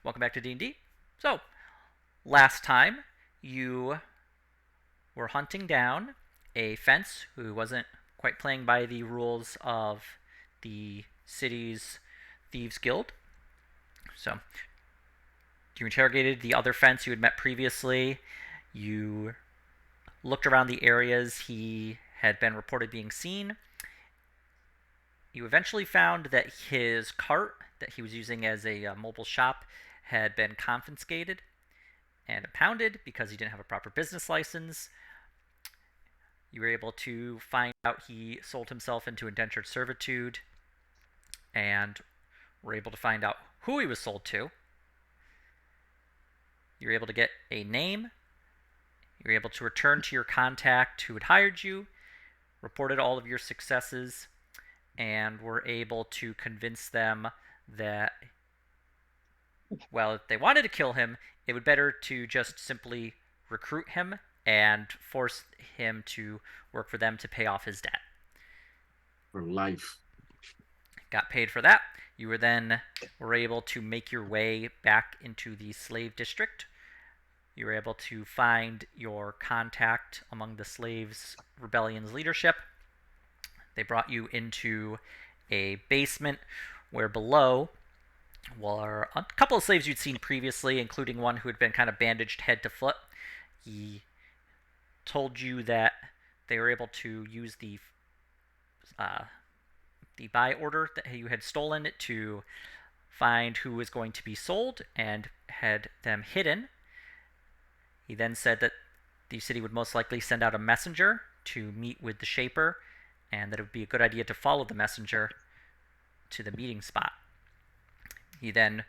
Welcome back to D&D. So, last time you were hunting down a fence who wasn't quite playing by the rules of the city's thieves guild. So, you interrogated the other fence you had met previously. You looked around the areas he had been reported being seen. You eventually found that his cart that he was using as a mobile shop had been confiscated and impounded because he didn't have a proper business license. You were able to find out he sold himself into indentured servitude and were able to find out who he was sold to. You were able to get a name. You were able to return to your contact who had hired you, reported all of your successes, and were able to convince them that, well, if they wanted to kill him, it would be better to just simply recruit him and force him to work for them to pay off his debt. For life. Got paid for that. You were able to make your way back into the slave district. You were able to find your contact among the slaves' rebellion's leadership. They brought you into a basement where below were a couple of slaves you'd seen previously, including one who had been kind of bandaged head to foot. He told you that they were able to use the buy order that you had stolen to find who was going to be sold and had them hidden. He then said that the city would most likely send out a messenger to meet with the Shaper, and that it would be a good idea to follow the messenger to the meeting spot. He then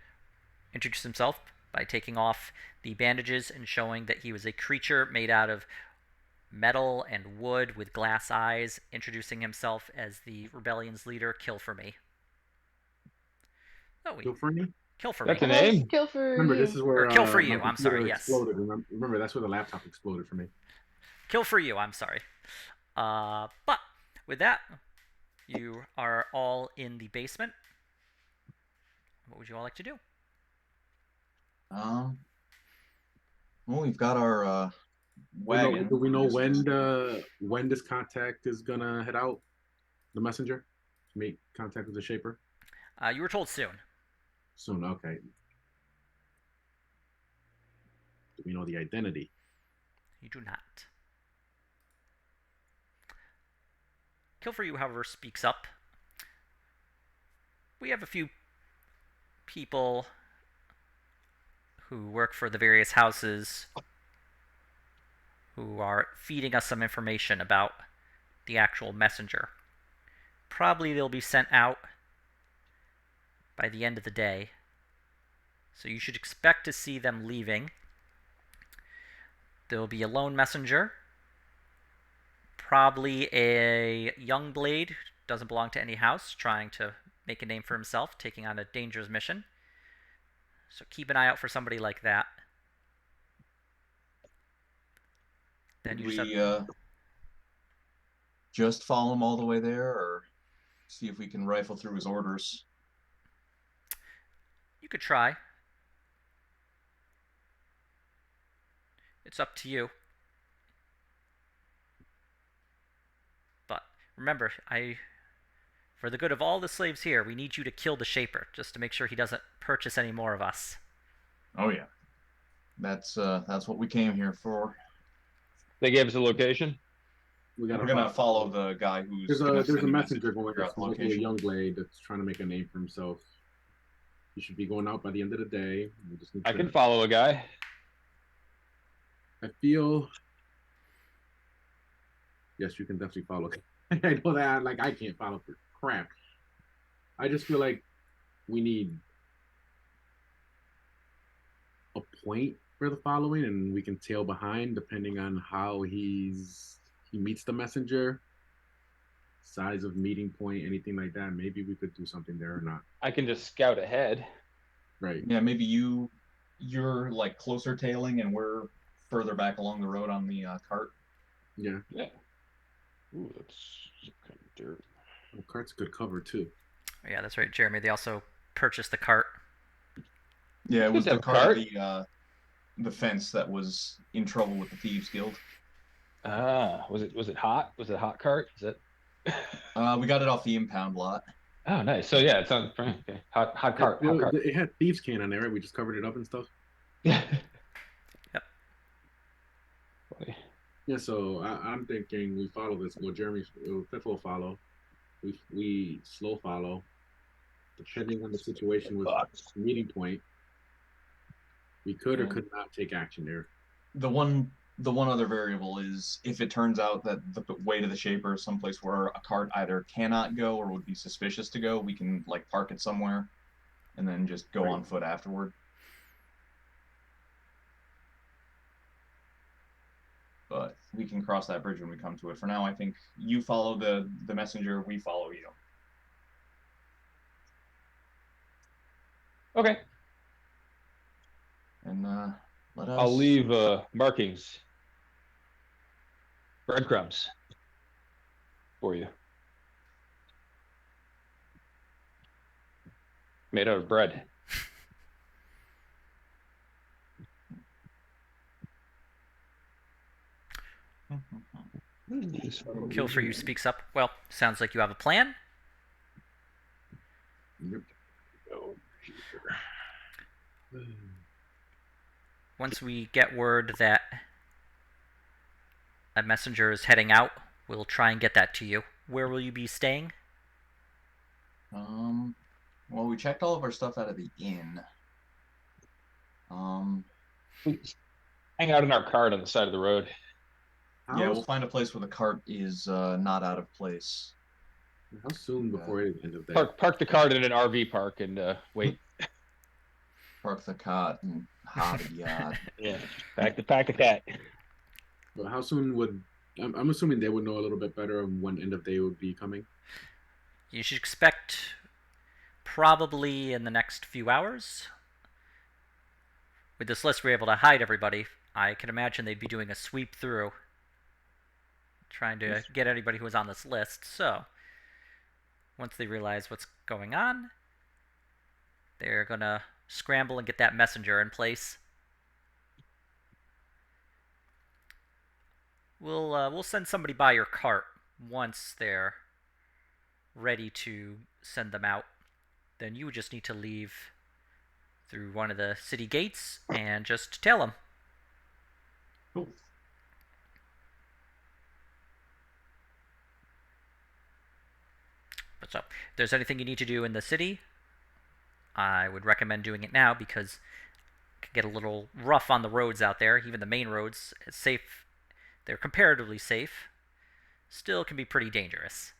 introduced himself by taking off the bandages and showing that he was a creature made out of metal and wood with glass eyes, introducing himself as the rebellion's leader, Kill for Me. Oh, Kill for Me? Kill for That's Me. a name? Kill for Remember, you. this is where Kill for You, my I'm sorry, yes. exploded. Remember, that's where the laptop exploded for me. Kill for You, I'm sorry. But with that, you are all in the basement. What would you all like to do? Well, we've got our wagon. Do we know when this contact is gonna head out? The messenger to make contact with the Shaper. You were told soon. Soon, okay. Do we know the identity? You do not. Kill for You, however, speaks up. We have a few people who work for the various houses who are feeding us some information about the actual messenger. Probably they'll be sent out by the end of the day, so you should expect to see them leaving. There will be a lone messenger, probably a young blade who doesn't belong to any house, trying to make a name for himself, taking on a dangerous mission. So keep an eye out for somebody like that. Then you just follow him all the way there, or see if we can rifle through his orders? You could try. It's up to you. But remember, for the good of all the slaves here, we need you to kill the Shaper, just to make sure he doesn't purchase any more of us. Oh yeah, that's what we came here for. They gave us a location. We're gonna follow the guy who's there's a messenger going that's a young blade that's trying to make a name for himself. He should be going out by the end of the day. I can follow a guy. I feel. Yes, you can definitely follow. I know that. Like, I can't follow for crap. I just feel like we need a point for the following, and we can tail behind depending on how he meets the messenger, size of meeting point, anything like that. Maybe we could do something there or not. I can just scout ahead. Right. Yeah, maybe you're like closer tailing, and we're further back along the road on the cart. Yeah. Yeah. Ooh, that's kind of dirt. Well, cart's good cover too. Yeah, that's right, Jeremy. They also purchased the cart. Yeah, it Good was to the have a cart. the fence that was in trouble with the thieves guild. Was it hot? Was it a hot cart? Is it? We got it off the impound lot. Oh, nice. So yeah, it's on. Okay. Hot cart. Hot cart. It had thieves' cane on there, right? We just covered it up and stuff. Yeah. Yep. Yeah, so I'm thinking we follow this. Well, Jeremy, Fifth will follow. We slow follow, depending on the situation with Fuck. meeting point. We could or And could not take action there. the one other variable is if it turns out that the way to the shaper is someplace where a cart either cannot go or would be suspicious to go, we can like park it somewhere and then just go Right. on foot afterward. But we can cross that bridge when we come to it. For now, I think you follow the messenger, we follow you. Okay. And let I'll us. leave markings, breadcrumbs for you, made out of bread. Kill for you speaks up. Well, sounds like you have a plan. Yep. Once we get word that a messenger is heading out, we'll try and get that to you. Where will you be staying? Well, we checked all of our stuff out of the inn. Hang out in our cart on the side of the road. Yeah, we'll find a place where the cart is not out of place. How soon before the end of that? Park the cart in an RV park and wait. Park the cot and hobby yard. Yeah. Pack the cat. But how soon would I'm assuming they would know a little bit better of when end of day would be coming. You should expect probably in the next few hours. With this list, we're able to hide everybody. I can imagine they'd be doing a sweep through, trying to get anybody who was on this list. So, once they realize what's going on, they're gonna scramble and get that messenger in place. We'll send somebody by your cart once they're ready to send them out. Then you just need to leave through one of the city gates and just tell them. Cool. So, if there's anything you need to do in the city, I would recommend doing it now because it can get a little rough on the roads out there. Even the main roads, it's safe. They're comparatively safe. Still can be pretty dangerous.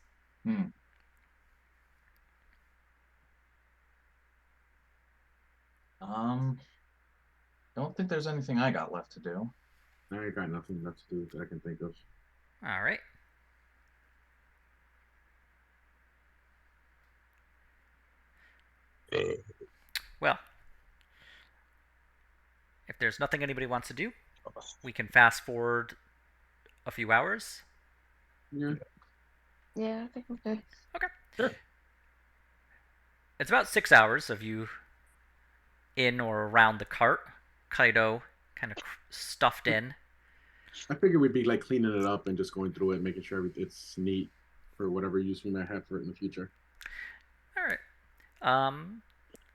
Don't think there's anything I got left to do. I got nothing left to do that I can think of. All right. Well, if there's nothing anybody wants to do, we can fast forward a few hours. Yeah. Yeah, I think okay. Okay. Sure. It's about 6 hours of you in or around the cart. Kaido kind of stuffed in. I figured we'd be like cleaning it up and just going through it, making sure it's neat for whatever use we might have for it in the future. All right.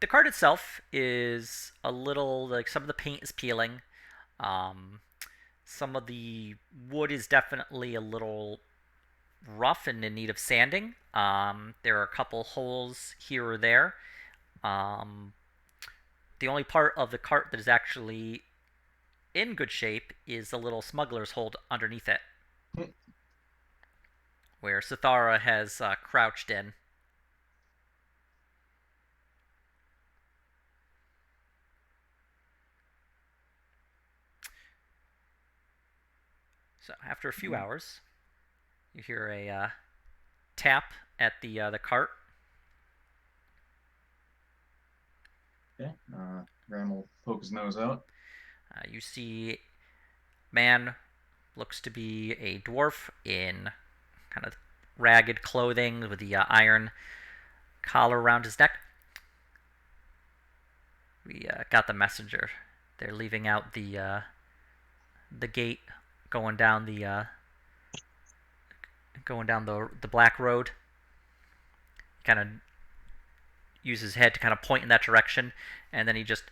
The cart itself is a little like some of the paint is peeling. Some of the wood is definitely a little rough and in need of sanding. There are a couple holes here or there. The only part of the cart that is actually in good shape is the little smuggler's hold underneath it, where Sithara has crouched in. So after a few hours, you hear a tap at the cart. Okay. Graham will poke his nose out. You see, man looks to be a dwarf in kind of ragged clothing with the iron collar around his neck. We got the messenger. They're leaving out the gate, going down the black road. Kind of use his head to kind of point in that direction, and then he just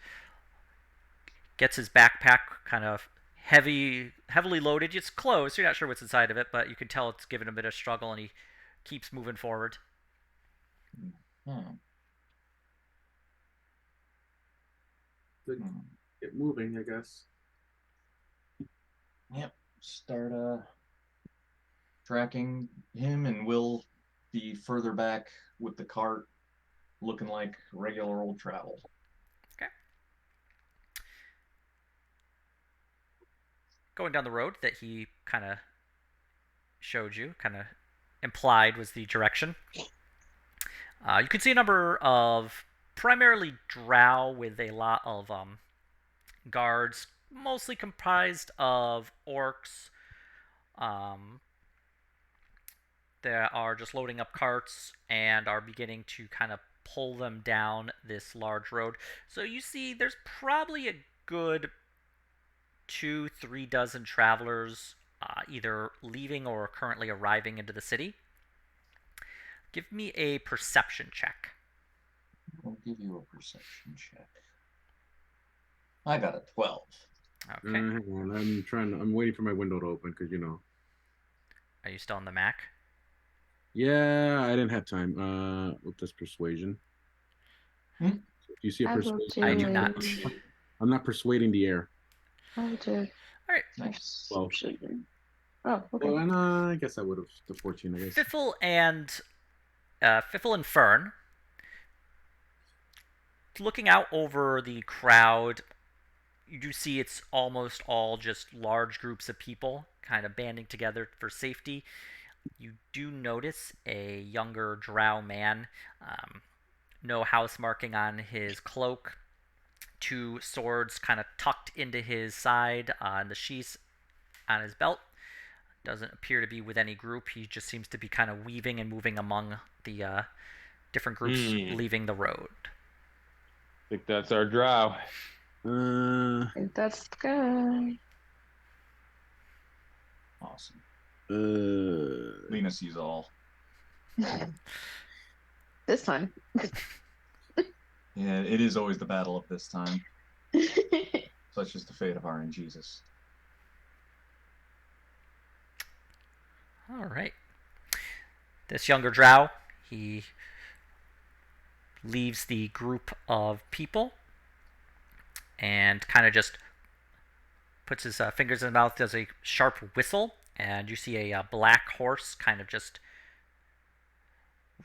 gets his backpack kind of heavily loaded. It's closed, so you're not sure what's inside of it, but you can tell it's giving a bit of struggle, and he keeps moving forward. Hmm. Get moving, I guess. Yep. Start tracking him, and we'll be further back with the cart, looking like regular old travel. Okay. Going down the road that he kind of showed you, kind of implied was the direction. You can see a number of primarily drow with a lot of guards, mostly comprised of orcs. That are just loading up carts and are beginning to kind of pull them down this large road. So you see there's probably a good 2-3 dozen travelers either leaving or currently arriving into the city. Give me a perception check. I'll give you a perception check. I got a 12. Okay. Hang on. I'm waiting for my window to open because Are you still on the Mac? Yeah, I didn't have time. With this persuasion. Hmm? Do you see a I will persuasion? do I do not. I'm not persuading the air. I'll do All right. Nice. Well, Oh, okay. well, and I guess I would have the 14. I guess. Fiffle and Fern, looking out over the crowd, you do see it's almost all just large groups of people kind of banding together for safety. You do notice a younger drow man, no house marking on his cloak, 2 swords kind of tucked into his side, and the sheaths on his belt. Doesn't appear to be with any group. He just seems to be kind of weaving and moving among the different groups leaving the road. I think that's our drow. I think that's the guy. Awesome. Uh, Lena sees all. This time. Yeah, it is always the battle of this time. Such is the fate of RNGesus. Jesus. All right. This younger drow, he leaves the group of people and kind of just puts his fingers in his mouth, does a sharp whistle, and you see a black horse kind of just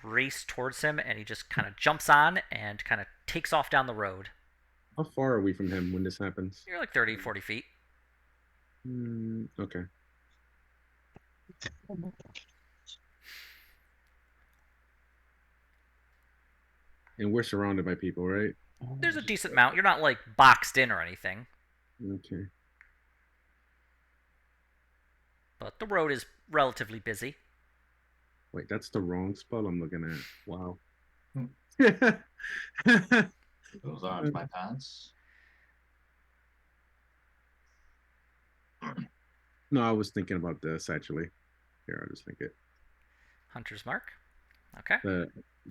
race towards him, and he just kind of jumps on and kind of takes off down the road. how far are we from him when this happens? You're like 30, 40 feet. Okay. And we're surrounded by people, right? There's a decent amount. You're not like boxed in or anything, Okay. but the road is relatively busy. Wait, that's the wrong spell I'm looking at. Wow. Those aren't my pants. No, I was thinking about this actually. Here, I'll just think it. Hunter's Mark. Okay.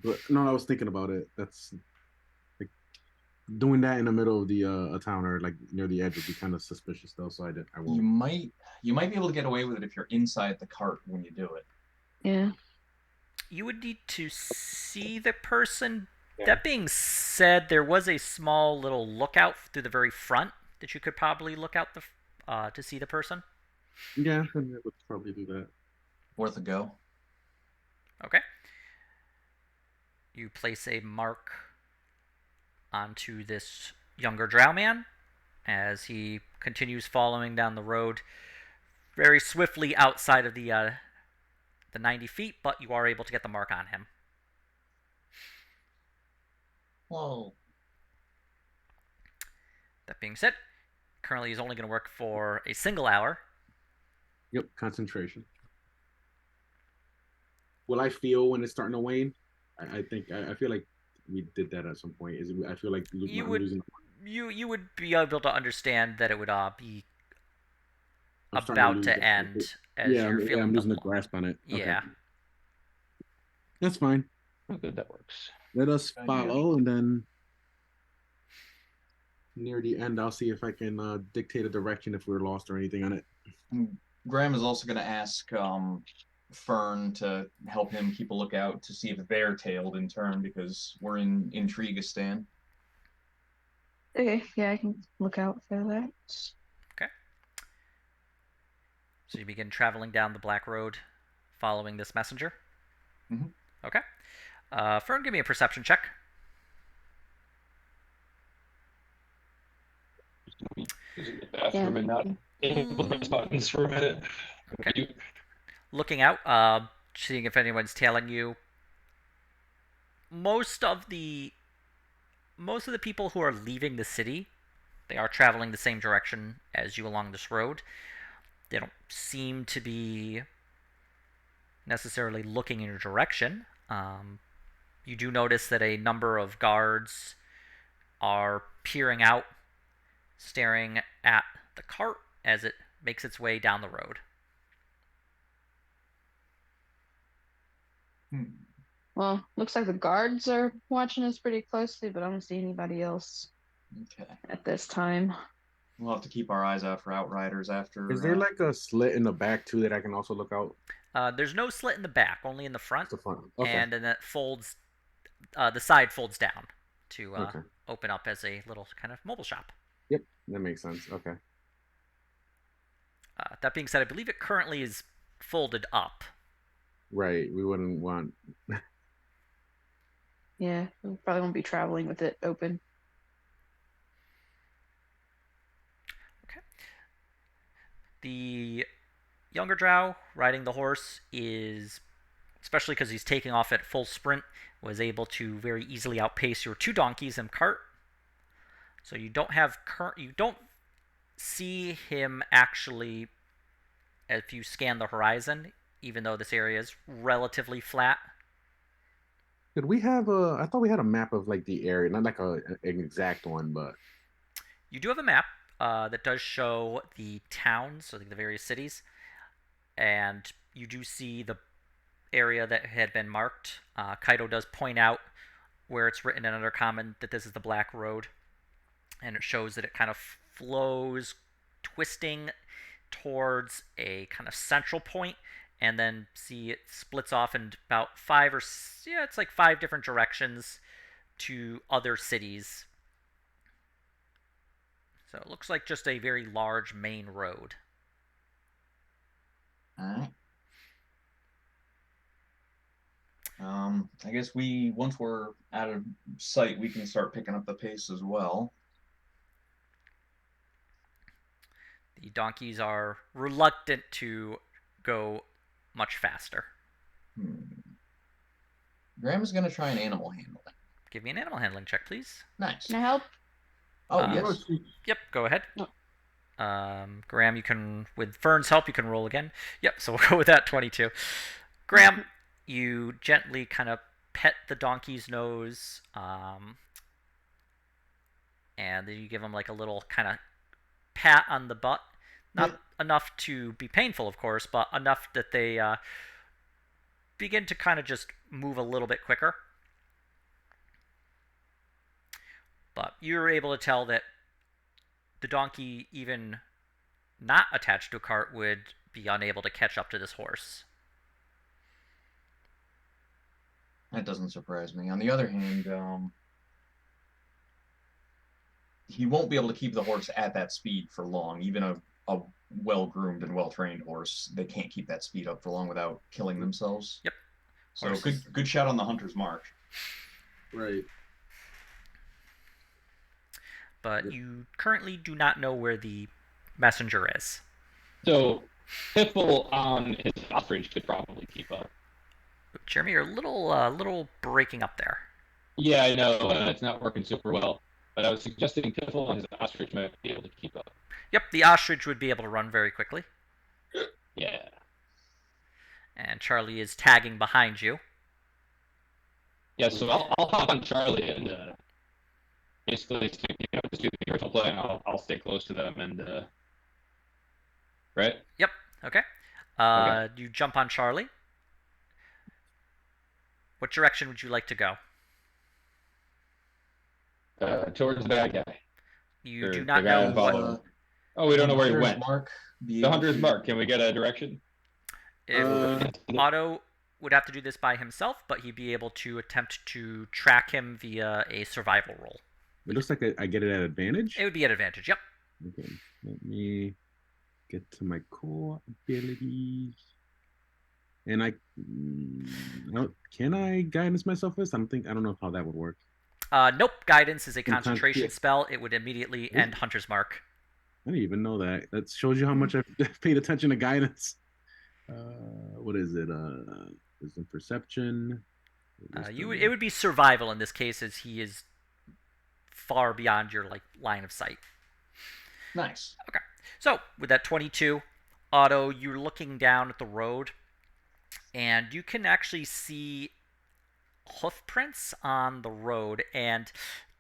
But no, I was thinking about it. That's like doing that in the middle of the a town or like near the edge would be kind of suspicious though. So I You won't. might be able to get away with it if you're inside the cart when you do it. Yeah. You would need to see the person. Yeah. That being said, there was a small little lookout through the very front that you could probably look out to see the person. Yeah, I would probably do that. Worth a go. Okay. You place a mark onto this younger drow man as he continues following down the road very swiftly outside of the 90 feet, but you are able to get the mark on him. Whoa. That being said, currently he's only going to work for a single hour. Yep, concentration. Will I feel when it's starting to wane? I think I feel like we did that at some point. I feel like I'm losing. you would be able to understand that it would be I'm starting to about lose to the. end as Yeah, you're yeah, feeling I'm the losing the grasp on it. Okay, yeah. that's fine. Oh, good, that works. Let us Good idea. follow, and then near the end, I'll see if I can dictate a direction if we're lost or anything on it. Graham is also going to ask Fern to help him keep a lookout to see if they're tailed in turn because we're in Intrigistan. Okay, yeah, I can look out for that. Okay. So you begin traveling down the Black Road, following this messenger. Mhm. Okay. Fern, give me a perception check. Using the bathroom and not able to press buttons for a minute. Okay. Looking out, seeing if anyone's tailing you. Most of the people who are leaving the city, they are traveling the same direction as you along this road. They don't seem to be necessarily looking in your direction. You do notice that a number of guards are peering out, staring at the cart as it makes its way down the road. Well, looks like the guards are watching us pretty closely, but I don't see anybody else Okay. at this time. We'll have to keep our eyes out for outriders after. Is there like a slit in the back too that I can also look out? There's no slit in the back, only in the front. The front. Okay. And then it folds, the side folds down to Okay. open up as a little kind of mobile shop. Yep, that makes sense. Okay. That being said, I believe it currently is folded up. Right. We wouldn't want. Yeah, we probably won't be traveling with it open. Okay. The younger drow riding the horse is, especially because he's taking off at full sprint, was able to very easily outpace your two donkeys and cart. So you don't see him actually if you scan the horizon, even though this area is relatively flat. Did we have a? I thought we had a map of like the area, not like an exact one, but You do have a map that does show the towns, so the various cities, and you do see the area that had been marked. Kaido does point out where it's written in Undercommon that this is the Black Road, and it shows that it kind of flows, twisting towards a kind of central point, and then see it splits off in about it's like 5 different directions to other cities. So it looks like just a very large main road. Alright. I guess once we're out of sight, we can start picking up the pace as well. The donkeys are reluctant to go much faster. Graham is going to try an animal handling. Give me an animal handling check, please. Nice. Can I help? Oh, yes. Yep, go ahead. No. Graham, you can, with Fern's help, you can roll again. Yep, so we'll go with that 22. Graham, you gently kind of pet the donkey's nose, and then you give him like a little kind of pat on the butt. Not enough to be painful, of course, but enough that they begin to kind of just move a little bit quicker. But you're able to tell that the donkey, even not attached to a cart, would be unable to catch up to this horse. That doesn't surprise me. On the other hand, he won't be able to keep the horse at that speed for long. Even a well-groomed and well-trained horse, they can't keep that speed up for long without killing themselves. Yep. So good shot on the hunter's mark. Right. But you currently do not know where the messenger is. So, Piffle on his ostrich could probably keep up. Jeremy, you're a little breaking up there. Yeah, I know. It's not working super well. But I was suggesting Piffle on his ostrich might be able to keep up. Yep, the ostrich would be able to run very quickly. Yeah. And Charlie is tagging behind you. Yeah, so I'll hop on Charlie and basically, just do the original play, and I'll stay close to them, and right? Yep. Okay. Okay. You jump on Charlie. What direction would you like to go? Towards the bad guy, You do or the not guy know I'm Does what. following. Oh, we don't the know where he hunter's went. mark be The able hunter's to? mark. Can we get a direction? If Uh, Otto would have to do this by himself, but he'd be able to attempt to track him via a survival roll. it looks like I get it at advantage. It would be at advantage. Yep. Okay, let me get to my core abilities. And can I guidance myself this? I don't know how that would work. Nope. Guidance is a Sometimes- concentration yeah. spell. It would immediately end Hunter's Mark. I didn't even know that. That shows you how much I've paid attention to guidance. What is it? Wisdom perception. It would be survival in this case, as he is far beyond your line of sight. Nice. Okay. So with that 22, Otto, you're looking down at the road, and you can actually see hoof prints on the road, and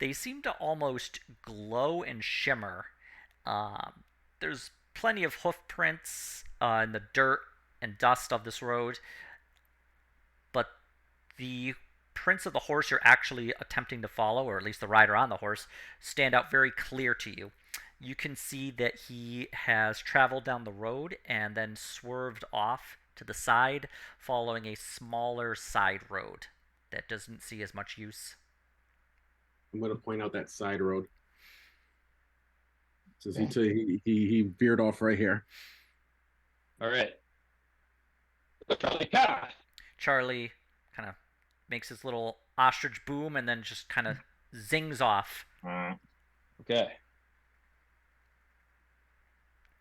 they seem to almost glow and shimmer. There's plenty of hoof prints in the dirt and dust of this road, but the prints of the horse you're actually attempting to follow, or at least the rider on the horse, stand out very clear to you. You can see that he has traveled down the road and then swerved off to the side, following a smaller side road that doesn't see as much use. I'm going to point out that side road. Says he veered off right here. All right. Charlie, car. Charlie kind of makes his little ostrich boom and then just kind of zings off. Okay.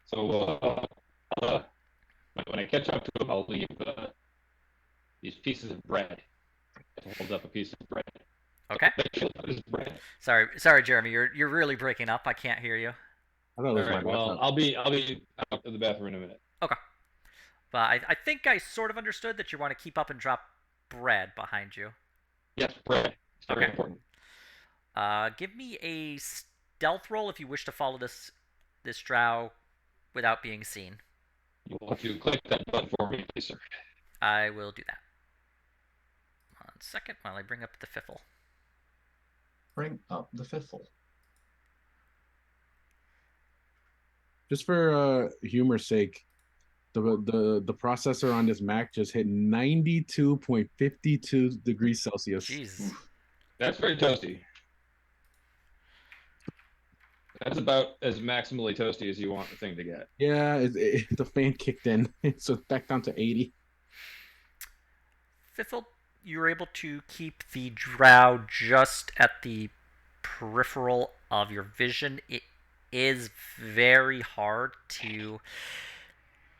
So when I catch up to him, I'll leave these pieces of bread. Holds up a piece of bread. Okay. Bread. Sorry, Jeremy. You're really breaking up. I can't hear you. I thought it All was right. my Well, laptop. I'll be out to the bathroom in a minute. Okay. But I think I sort of understood that you want to keep up and drop bread behind you. Yes, bread. It's very Okay. important. Give me a stealth roll if you wish to follow this drow without being seen. You want to click that button for me, please, sir. I will do that. 1 second while I bring up the fiffle. Bring up the fiffle. Just for humor's sake, the processor on this Mac just hit 92.52 degrees Celsius. Jeez. That's very toasty. That's about as maximally toasty as you want the thing to get. Yeah, the fan kicked in, so it's back down to 80. Fiffle, you were able to keep the drow just at the peripheral of your vision. It is very hard to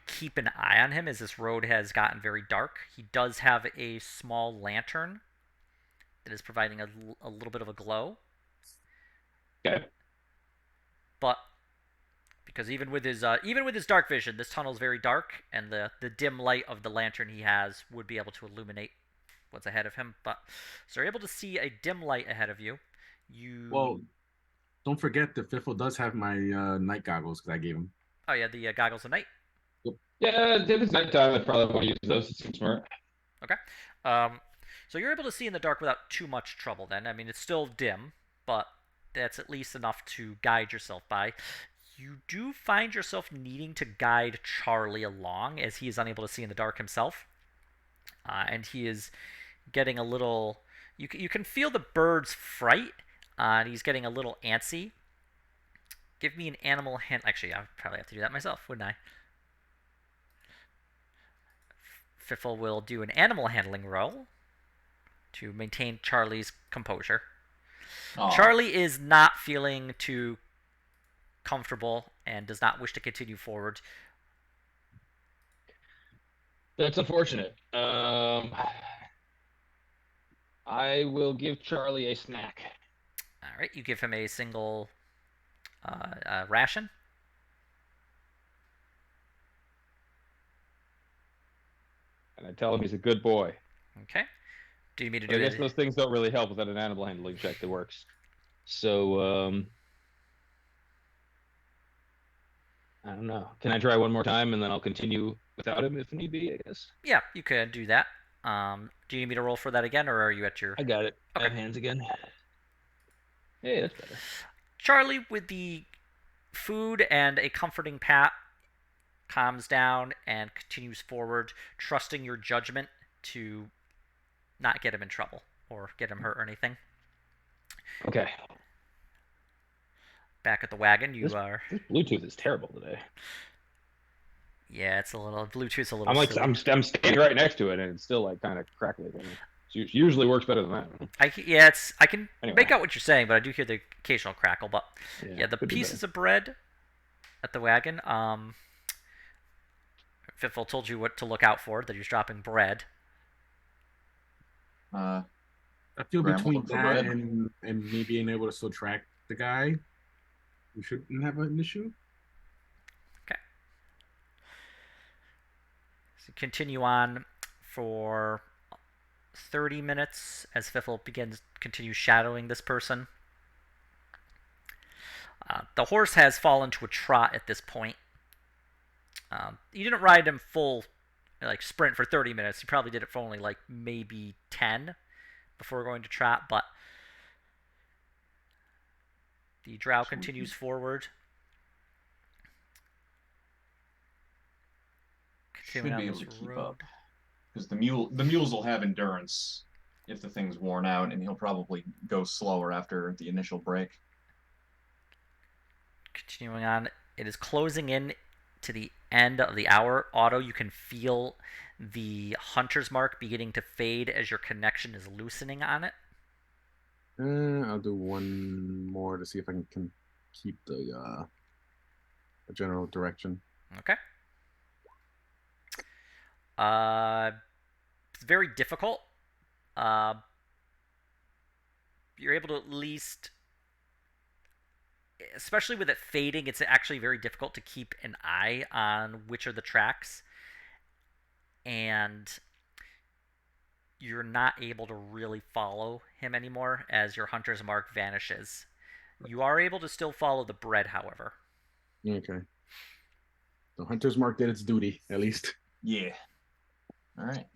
keep an eye on him as this road has gotten very dark. He does have a small lantern that is providing a little bit of a glow. Okay. But because even with his dark vision, this tunnel is very dark, and the dim light of the lantern he has would be able to illuminate what's ahead of him. But so you're able to see a dim light ahead of you. Well, don't forget that Fiffle does have my night goggles because I gave him. Oh yeah, the goggles of night. Yeah, if it's nighttime, I probably want to use those. It seems smart. Okay. So you're able to see in the dark without too much trouble then. I mean, it's still dim, but that's at least enough to guide yourself by. You do find yourself needing to guide Charlie along as he is unable to see in the dark himself. And he is getting a little... You can feel the bird's fright, and he's getting a little antsy. Give me an animal hand... Actually, I would probably have to do that myself, wouldn't I? Fiffle will do an animal handling roll to maintain Charlie's composure. Aw. Charlie is not feeling too comfortable and does not wish to continue forward. That's unfortunate. I will give Charlie a snack. All right, you give him a single ration. And I tell him he's a good boy. Okay. Do you need to But I do guess it? those things don't really help without an animal handling check that works. So I don't know. Can I try one more time and then I'll continue without him if need be, I guess? Yeah, you could do that. Do you need me to roll for that again, or are you at your? I got it. I Okay. have hands again. Hey, that's better. Charlie, with the food and a comforting pat, calms down and continues forward, trusting your judgment to not get him in trouble or get him hurt or anything. Okay. Back at the wagon, you This are. this Bluetooth is terrible today. Yeah, it's a little Bluetooth's a little I'm like silly. I'm standing right next to it and it's still like kind of crackly. It usually works better than that. I can Anyway. make out what you're saying, but I do hear the occasional crackle. But yeah, the could be pieces better. of bread at the wagon. Fiffle told you what to look out for, that he was dropping bread. I feel Graham will between look for that bread. and me being able to still track the guy, we shouldn't have an issue. Okay. So continue on for 30 minutes as Fiffle continues shadowing this person. The horse has fallen to a trot at this point. You didn't ride him full, like sprint for 30 minutes. You probably did it for only like maybe 10 before going to trot, but the drow continues forward. Should be able to keep up because the mules will have endurance if the thing's worn out, and he'll probably go slower after the initial break. Continuing on, it is closing in to the end of the hour. Otto, you can feel the hunter's mark beginning to fade as your connection is loosening on it. I'll do one more to see if I can keep the general direction. Okay. It's very difficult. You're able to at least, especially with it fading, it's actually very difficult to keep an eye on which are the tracks. And you're not able to really follow him anymore as your hunter's mark vanishes. You are able to still follow the bread, however. Okay. The hunter's mark did its duty, at least. Yeah. All right.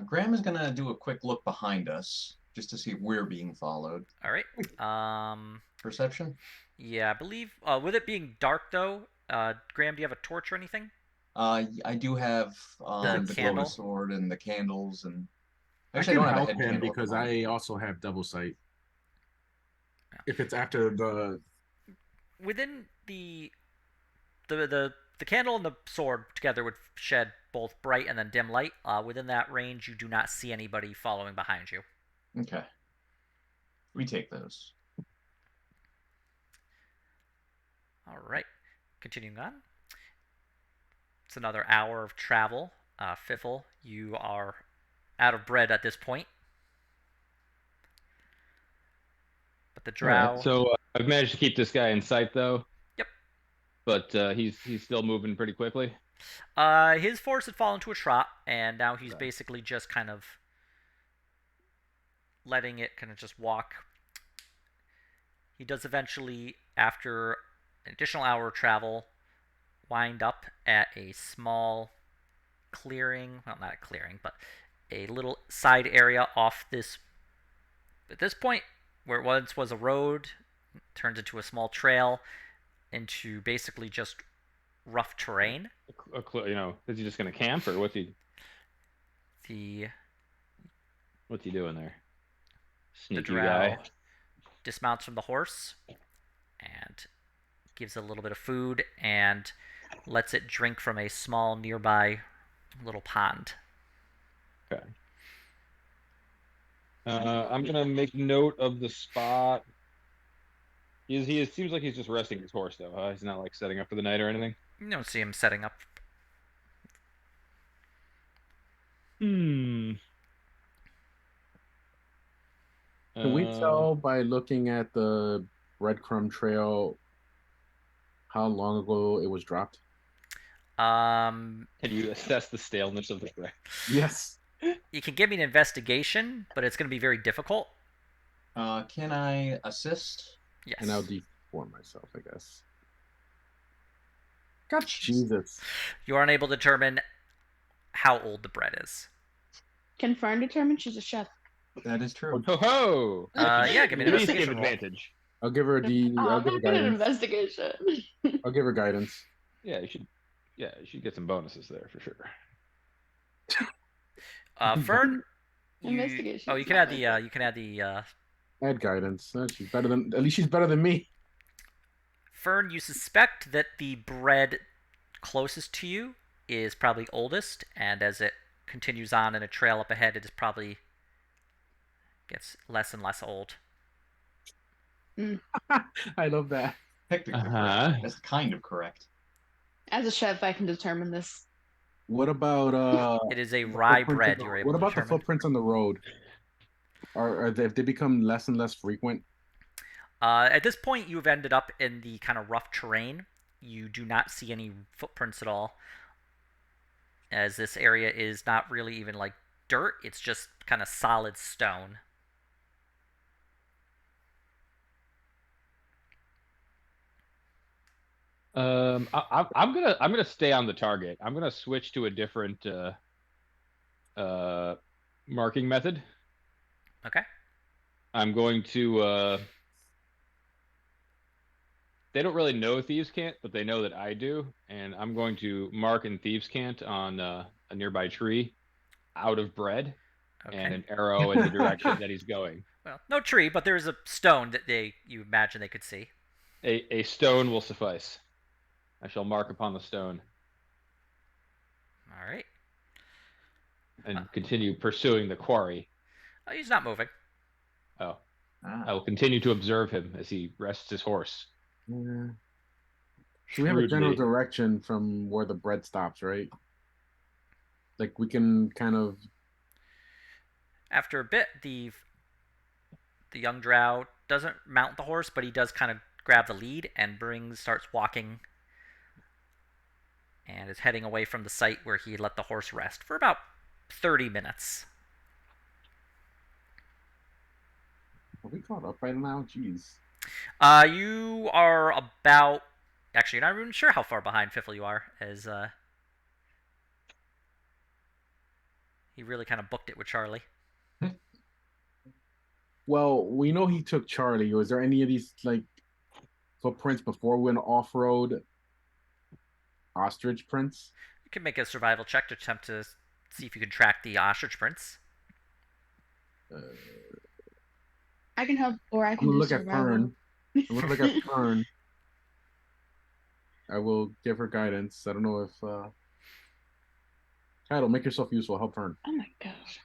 Graham is gonna do a quick look behind us just to see if we're being followed. All right. Perception? Yeah, I believe. With it being dark, though, Graham, do you have a torch or anything? I do have the candle? glowing sword and the candles, and Actually, I don't can have a help head him candle because I also have double sight. Yeah. If it's after the within the candle and the sword together would shed both bright and then dim light. Within that range, you do not see anybody following behind you. Okay. We take those. All right. Continuing on. It's another hour of travel. Fiffle, you are out of bread at this point. But the drow. Right, so I've managed to keep this guy in sight, though. Yep. But he's still moving pretty quickly. His force had fallen to a trot, and now he's basically just kind of letting it kind of just walk. He does eventually, after an additional hour of travel, wind up at a small clearing. Well, not a clearing, but a little side area off this. At this point, where it once was a road, turns into a small trail, into basically just rough terrain. Is he just gonna camp or what's he doing there? Sneaky the drow guy. Dismounts from the horse and gives it a little bit of food and lets it drink from a small nearby little pond. Okay. I'm gonna make note of the spot. It seems like he's just resting his horse, though. He's not like setting up for the night or anything. You don't see him setting up. Can we tell by looking at the breadcrumb trail how long ago it was dropped? Can you assess the staleness of the bread? Yes. You can give me an investigation, but it's going to be very difficult. Can I assist? Yes. And I'll deform myself, I guess. God, Jesus. You are unable to determine how old the bread is. Can Fern determine she's a chef? That is true. Ho ho! Yeah, give me an At least give investigation roll. advantage. I'll give her Oh, I'll I'm give her not good at guidance. investigation. I'll give her guidance. Yeah, you should. Yeah, you should get some bonuses there for sure. Fern, Investigation. you can add the Add guidance. She's better than. At least she's better than me. Fern. You suspect that the bread closest to you is probably oldest, and as it continues on in a trail up ahead, it is probably gets less and less old. I love that. Technically correct. That's kind of correct. As a chef, I can determine this. What about It is a rye bread. You're able What to about the determine. footprints on the road? Are they, have they become less and less frequent? At this point, you've ended up in the kind of rough terrain. You do not see any footprints at all, as this area is not really even like dirt. It's just kind of solid stone. I'm gonna stay on the target. I'm gonna switch to a different marking method. Okay. I'm going to. They don't really know Thieves' Cant, but they know that I do, and I'm going to mark in Thieves' Cant on a nearby tree, out of bread, Okay. and an arrow in the direction that he's going. Well, no tree, but there's a stone that you imagine they could see. A stone will suffice. I shall mark upon the stone. All right. And continue pursuing the quarry. He's not moving. Oh. I will continue to observe him as he rests his horse. Yeah. So we have a general direction from where the bread stops, right? Like we can kind of. After a bit, the young drow doesn't mount the horse, but he does kind of grab the lead and starts walking, and is heading away from the site where he let the horse rest for about 30 minutes. Are we caught up right now? Jeez. You are about. Actually, you're not even sure how far behind Fiffle you are, as he really kind of booked it with Charlie. Well, we know he took Charlie. Was there any of these like footprints before we went off-road? Ostrich prints? You can make a survival check to attempt to see if you can track the ostrich prints. I can help, or I can I'm gonna do look survival. at Fern. I'm gonna look at Fern. I will give her guidance. I don't know if Title, make yourself useful. Help Fern. Oh my gosh.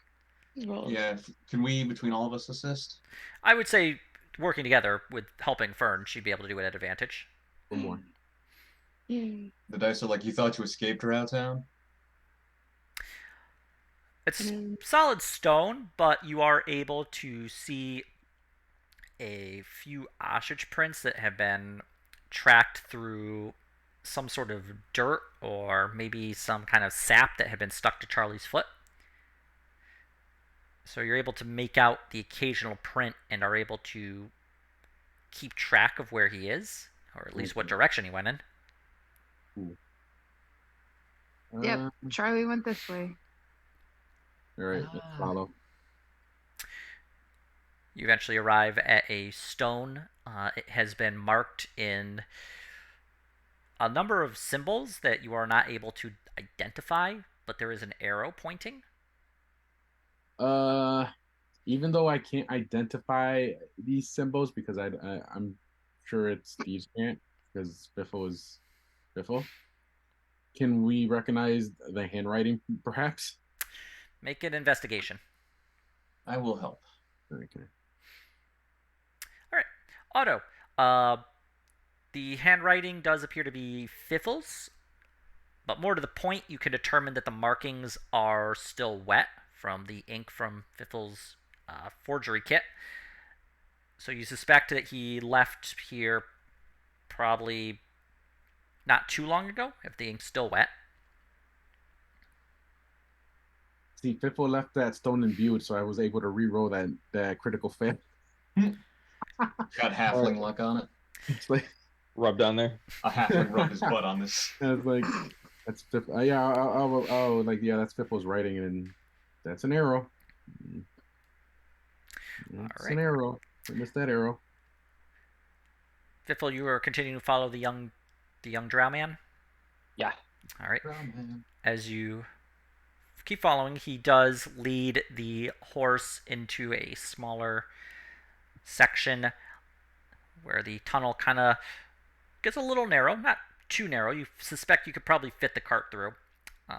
Yeah, can we, between all of us, assist? I would say working together with helping Fern, she'd be able to do it at advantage. One more. Yeah. The dice are like, you thought you escaped Drow Town? It's solid stone, but you are able to see a few ostrich prints that have been tracked through some sort of dirt or maybe some kind of sap that had been stuck to Charlie's foot. So you're able to make out the occasional print and are able to keep track of where he is, or at least what direction he went in. Yep, Charlie went this way. All right, let's follow. You eventually arrive at a stone. It has been marked in a number of symbols that you are not able to identify, but there is an arrow pointing. Even though I can't identify these symbols because I'm sure it's Thieves' Cant because Biffle is Biffle. Can we recognize the handwriting, perhaps? Make an investigation. I will help. Okay. All right, Otto. The handwriting does appear to be Fiffle's, but more to the point, you can determine that the markings are still wet from the ink from Fiffle's forgery kit. So you suspect that he left here probably not too long ago, if the ink's still wet. See, Fiffle left that stone imbued, so I was able to re-roll that critical fail. Got halfling luck on it. It's like Rub down there. A halfling rubbed his butt on this. it's like that's yeah. Like yeah, that's Fipple's writing, and that's an arrow. It's right. an arrow. I missed that arrow. Fiffle, you are continuing to follow the young drow man. Yeah. All right. Oh, man. As you keep following, he does lead the horse into a smaller section where the tunnel kind of gets a little narrow, not too narrow. You suspect you could probably fit the cart through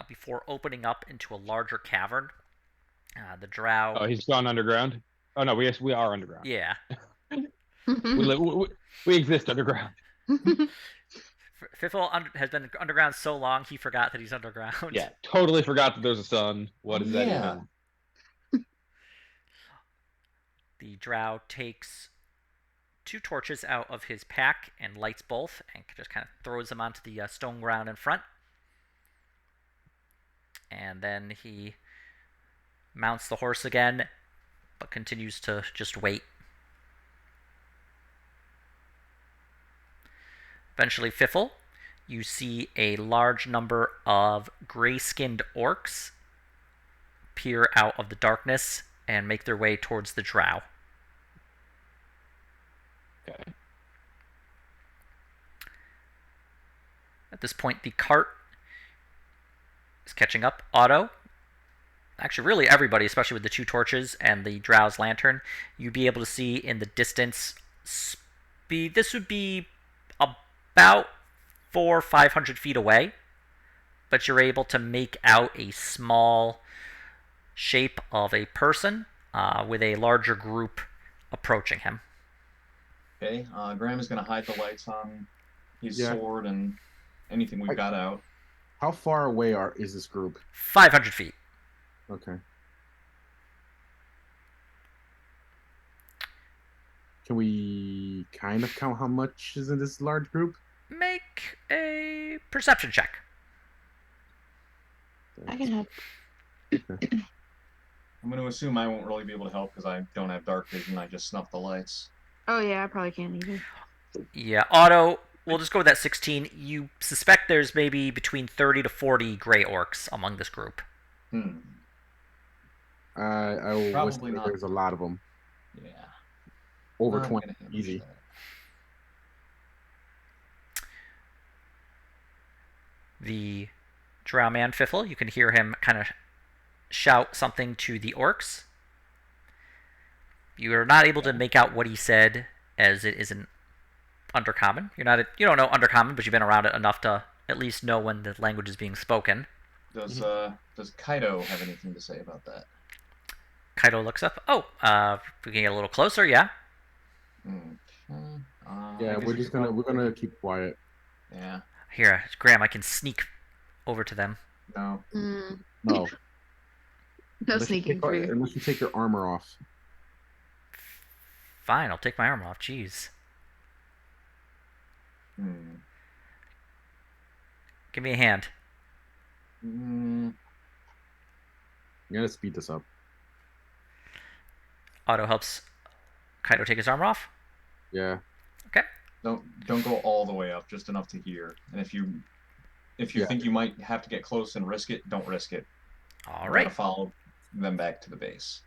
before opening up into a larger cavern. The drow. Oh, he's gone underground. Oh no, we are underground. Yeah. We exist underground. Fiffle has been underground so long he forgot that he's underground. Yeah, totally forgot that there's a sun. What is that even? The drow takes 2 torches out of his pack and lights both and just kind of throws them onto the stone ground in front. And then he mounts the horse again, but continues to just wait. Eventually, Fiffle, you see a large number of gray-skinned orcs peer out of the darkness and make their way towards the drow. Okay. At this point, the cart is catching up. Otto, actually really everybody, especially with the 2 torches and the drow's lantern, you'd be able to see in the distance speed. This would be about 400 or 500 feet away, but you're able to make out a small shape of a person with a larger group approaching him. Okay, Graham is going to hide the lights on his sword and anything we've got out. How far away is this group? 500 feet. Okay. Can we kind of count how much is in this large group? Make a perception check. I can help. Okay. I'm going to assume I won't really be able to help because I don't have dark vision. I just snuff the lights. Oh yeah, I probably can't either. Yeah, Otto, we'll just go with that 16. You suspect there's maybe between 30 to 40 gray orcs among this group. I will Probably not. There's a lot of them. Yeah. Over 20, easy. The drow man Fiffle, you can hear him kind of shout something to the orcs. You are not able to make out what he said, as it isn't undercommon. You don't know undercommon, but you've been around it enough to at least know when the language is being spoken. Does Kaido have anything to say about that? Kaido looks up. Oh, we can get a little closer, yeah. Yeah, we're gonna keep quiet. Yeah. Here, Graham, I can sneak over to them. No. No. No sneaking for you. Unless you take your armor off. Fine, I'll take my armor off. Jeez. Give me a hand. You gotta speed this up. Otto helps Kaido take his armor off. Yeah. Okay. Don't go all the way up, just enough to hear. And if you think you might have to get close and risk it, don't risk it. All right. Gotta follow them back to the base.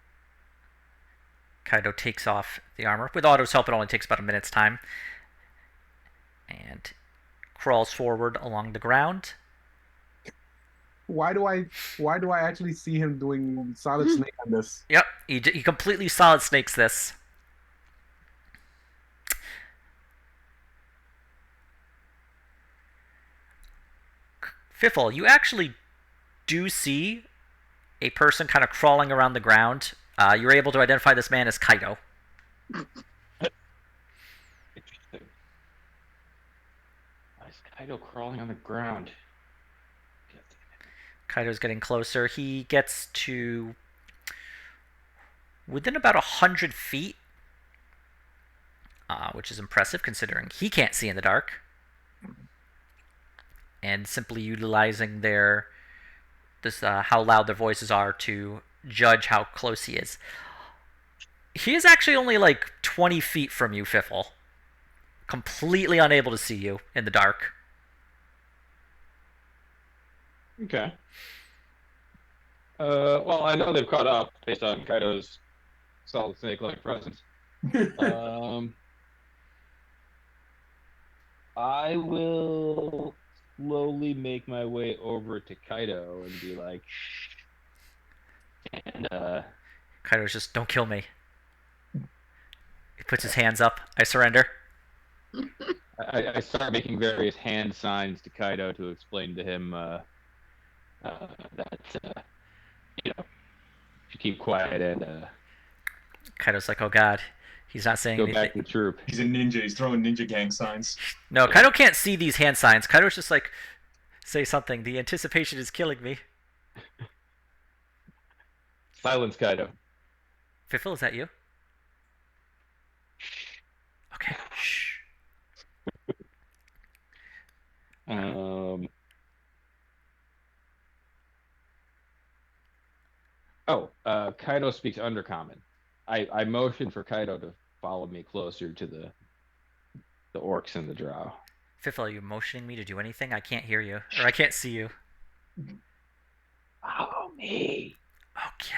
Kaido takes off the armor. With Otto's help, it only takes about a minute's time. And crawls forward along the ground. Why do I actually see him doing solid snake on this? Yep, he completely solid snakes this. Fiffle, you actually do see a person kind of crawling around the ground. You're able to identify this man as Kaido. Interesting. Why is Kaido crawling on the ground? Kaido's getting closer. He gets to within about 100 feet, which is impressive considering he can't see in the dark. And simply utilizing how loud their voices are to judge how close he is. He is actually only like 20 feet from you, Fiffle. Completely unable to see you in the dark. Okay. Well, I know they've caught up based on Kaido's solid snake-like presence. Um, I will slowly make my way over to Kaido and be like, shh. And Kaido's just, don't kill me. He puts his hands up. I surrender. I start making various hand signs to Kaido to explain to him that you know to keep quiet and Kaido's like, oh god. He's not saying go anything. back to the troop. He's a ninja. He's throwing ninja gang signs. No, Yeah. Kaido can't see these hand signs. Kaido's just like, say something. The anticipation is killing me. Silence, Kaido. Fiffle, is that you? Okay. Shh. Um. Oh, Kaido speaks Undercommon. I motion for Kaido to follow me closer to the orcs and the drow. Fiffle, are you motioning me to do anything? I can't hear you. Or I can't see you. Follow me. Okay.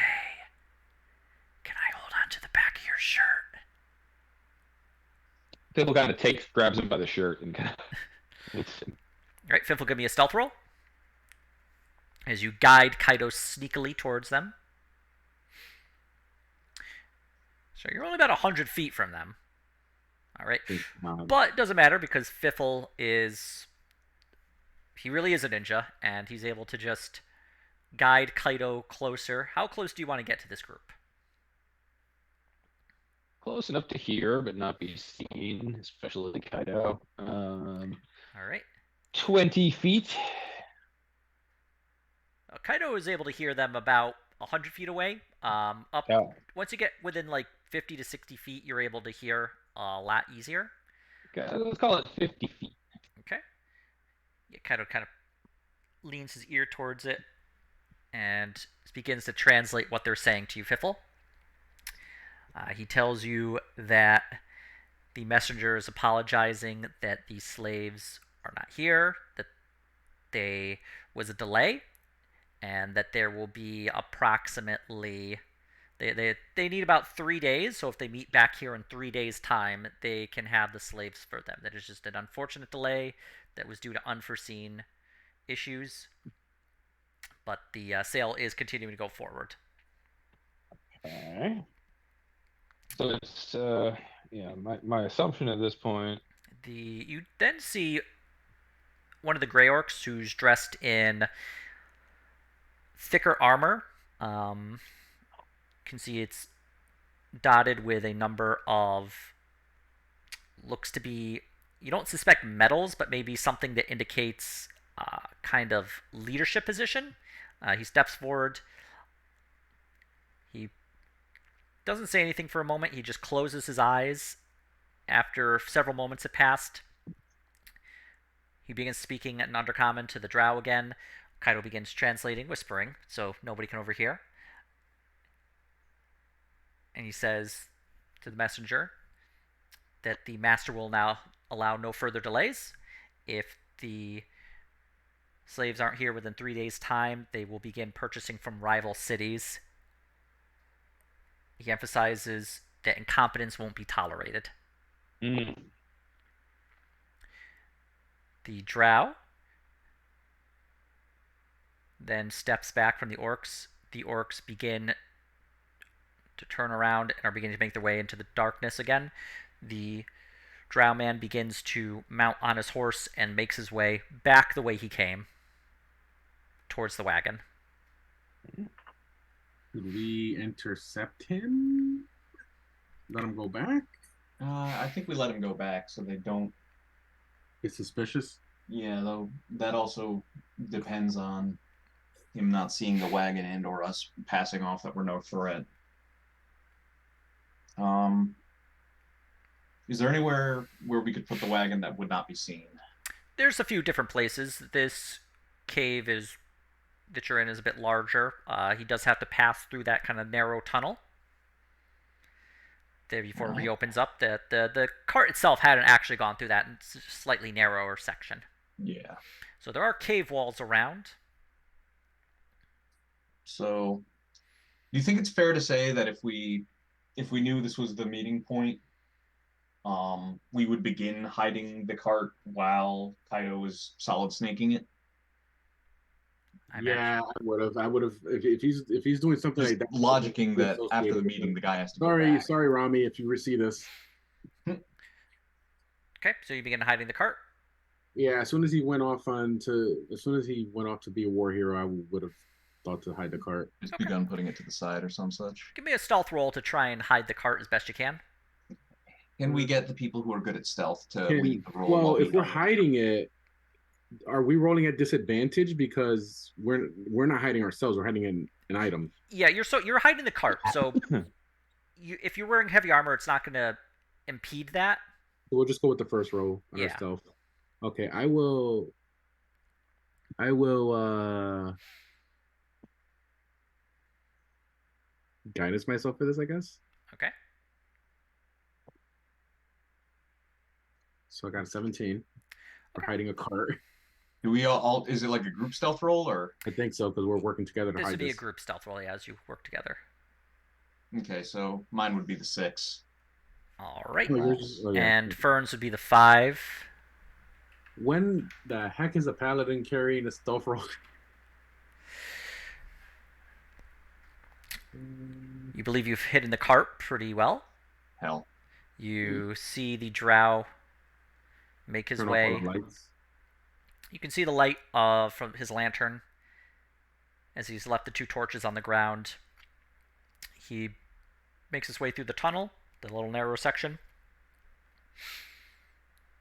Can I hold on to the back of your shirt? Fiddle kind of grabs him by the shirt and kind of lifts him. Alright, Fiffle, give me a stealth roll. As you guide Kaido sneakily towards them. So you're only about 100 feet from them. Alright. But it doesn't matter because Fiffle is... He really is a ninja, and he's able to just guide Kaido closer. How close do you want to get to this group? Close enough to hear, but not be seen, especially Kaido. Alright. 20 feet. Kaido is able to hear them about 100 feet away. Up Oh. Once you get within like 50 to 60 feet, you're able to hear a lot easier. Okay, let's call it 50 feet. Okay. Yeah, Kaido kind of leans his ear towards it and begins to translate what they're saying to you, Fiffle. He tells you that the messenger is apologizing that the slaves are not here, that there was a delay, and that there will be approximately... They need about 3 days, so if they meet back here in 3 days' time, they can have the slaves for them. That is just an unfortunate delay that was due to unforeseen issues, but the sale is continuing to go forward. Okay. So it's my assumption at this point. You then see one of the Grey Orcs who's dressed in thicker armor. You can see it's dotted with a number of, looks to be, you don't suspect metals, but maybe something that indicates kind of leadership position. He steps forward. He doesn't say anything for a moment. He just closes his eyes. After several moments have passed, he begins speaking in Undercommon to the drow again. Kaido begins translating, whispering, so nobody can overhear. And he says to the messenger that the master will now allow no further delays. If the slaves aren't here within 3 days' time, they will begin purchasing from rival cities. He emphasizes that incompetence won't be tolerated. Mm. The drow then steps back from the orcs. The orcs begin to turn around and are beginning to make their way into the darkness again. The drow man begins to mount on his horse and makes his way back the way he came, towards the wagon. Did we intercept him? Let him go back? I think we let him go back so they don't. It's suspicious. Yeah, though that also depends on him not seeing the wagon and or us passing off that we're no threat. Is there anywhere where we could put the wagon that would not be seen? There's a few different places. This cave that you're in is a bit larger. He does have to pass through that kind of narrow tunnel. there before it Alright. reopens up. The cart itself hadn't actually gone through that slightly narrower section. Yeah. So there are cave walls around. So, do you think it's fair to say that if we knew this was the meeting point, we would begin hiding the cart while Kaido was solid snaking it? I Yeah, imagine. I would have. I would have if he's doing something Just like that. logicking that after associated the with meeting, it. the guy has to go Sorry, back. sorry, Rami, if you receive this. Okay, so you begin hiding the cart. Yeah, as soon as he went off to be a war hero, I would have thought to hide the cart. Just Okay. begun putting it to the side or some such. Give me a stealth roll to try and hide the cart as best you can. Can we get the people who are good at stealth to lead the roll? Well, while we if we're hide it? hiding it, are we rolling at disadvantage because we're not hiding ourselves? We're hiding an item. Yeah, you're hiding the cart. So if you're wearing heavy armor, it's not going to impede that. So we'll just go with the first roll on our Yeah. stealth. Okay, I will guidance myself for this, I guess. Okay. So I got a 17 for Okay. hiding a cart. Do we all? Is it like a group stealth roll or? I think so because we're working together to This hide would be this. a group stealth roll, yeah, as you work together. Okay, so mine would be the 6. All right. Oh, yeah. And Fern's would be the 5. When the heck is a paladin carrying a stealth roll? You believe you've hidden the cart pretty well. Hell. You see the drow make his Turn off way. all the lights. You can see the light from his lantern as he's left the 2 torches on the ground. He makes his way through the tunnel, the little narrow section.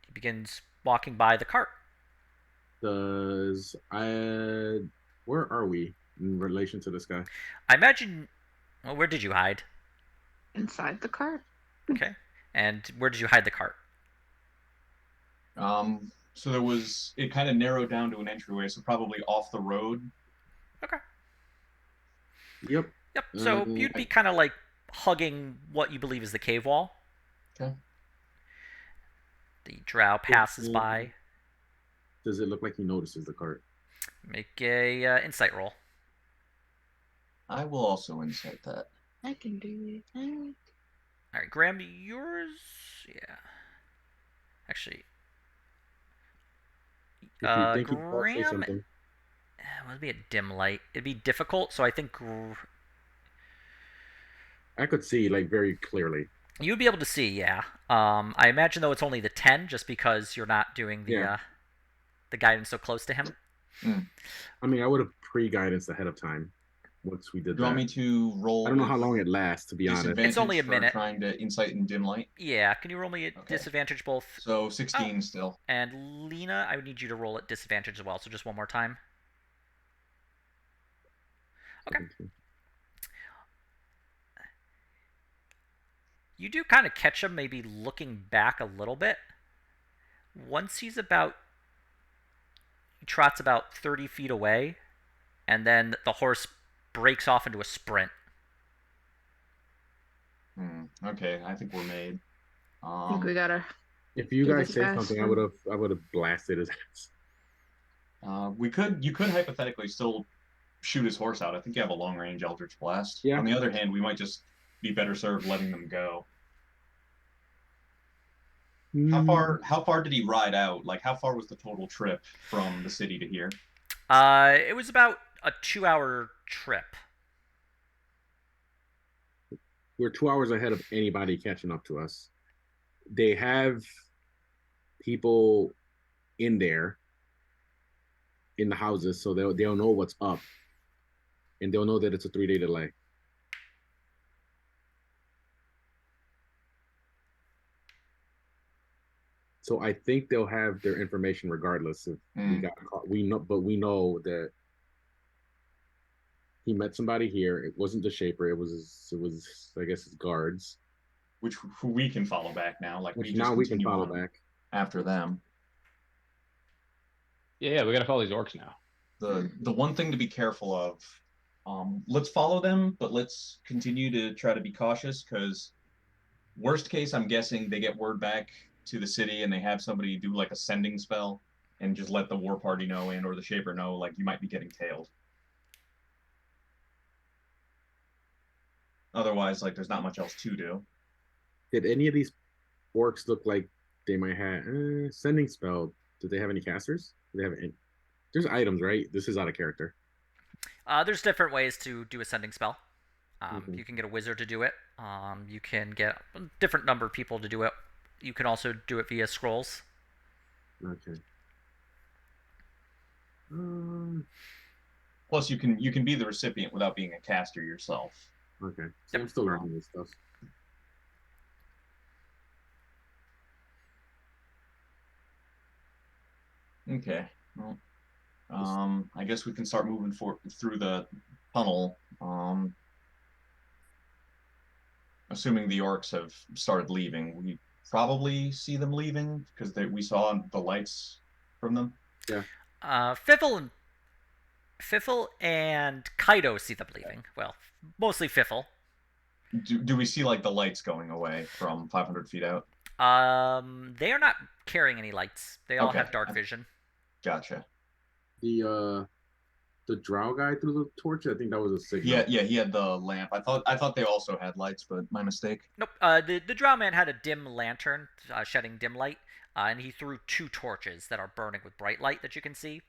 He begins walking by the cart. Where are we in relation to this guy? I imagine. Well, where did you hide? Inside the cart. Okay. And where did you hide the cart? So it kind of narrowed down to an entryway, so probably off the road. Okay. Yep. Yep. So you'd be kind of like hugging what you believe is the cave wall. Okay. The drow passes by. Does it look like he notices the cart? Make a insight roll. I will also insight that. I can do it. All right, Graham, yours. Yeah. Actually, If you think he does say Graham. something. Well, it'd be a dim light. It'd be difficult, so I think I could see like very clearly. you'd be able to see. Yeah. I imagine though it's only the 10, just because you're not doing the guidance so close to him. I mean, I would have pre-guidance ahead of time once we did Do you want me to roll? I don't know how long it lasts, to be honest. It's only a for minute. Trying to insight in dim light. Yeah. Can you roll me at Okay. disadvantage both? So 16 still. And Lena, I would need you to roll at disadvantage as well. So just one more time. Okay. You do kind of catch him, maybe looking back a little bit. Once he trots about 30 feet away, and then the horse breaks off into a sprint. Okay, I think we're made. I think we gotta. If you do guys this say fast something, I one. would have blasted his ass. You could hypothetically still shoot his horse out. I think you have a long range Eldritch Blast. Yeah. On the other hand, we might just be better served letting them go. How far did he ride out? Like, how far was the total trip from the city to here? It was about a 2-hour trip. We're 2 hours ahead of anybody catching up to us. They have people in there in the houses, so they'll know what's up, and they'll know that it's a 3-day delay. So I think they'll have their information regardless if we got caught. We know that he met somebody here. It wasn't the Shaper. It was I guess his guards. Who we can follow back now. Like Which we just now we can continue follow on back. after them. Yeah, we gotta follow these orcs now. The one thing to be careful of, let's follow them, but let's continue to try to be cautious because Worst case, I'm guessing they get word back to the city and they have somebody do like a sending spell and just let the war party know and or the shaper know like you might be getting tailed. Otherwise, like there's not much else to do. Did any of these orcs look like they might have sending spell? Did they have any casters? Do they have any? There's items, right? This is out of character. There's different ways to do a sending spell. Okay. You can get a wizard to do it. You can get a different number of people to do it. You can also do it via scrolls. Okay. Plus, you can be the recipient without being a caster yourself. Okay. So I'm still learning this stuff. Okay. Well, I guess we can start moving through the tunnel. Assuming the orcs have started leaving, we probably see them leaving because we saw the lights from them. Yeah. Fiffle and Kaido see them leaving. Well, mostly Fiffle. Do we see like the lights going away from 500 feet out? They are not carrying any lights. They all Okay. have dark vision. Gotcha. The drow guy threw the torch. I think that was a signal. Yeah, he had the lamp. I thought they also had lights, but my mistake. Nope. The drow man had a dim lantern, shedding dim light, and he threw 2 torches that are burning with bright light that you can see.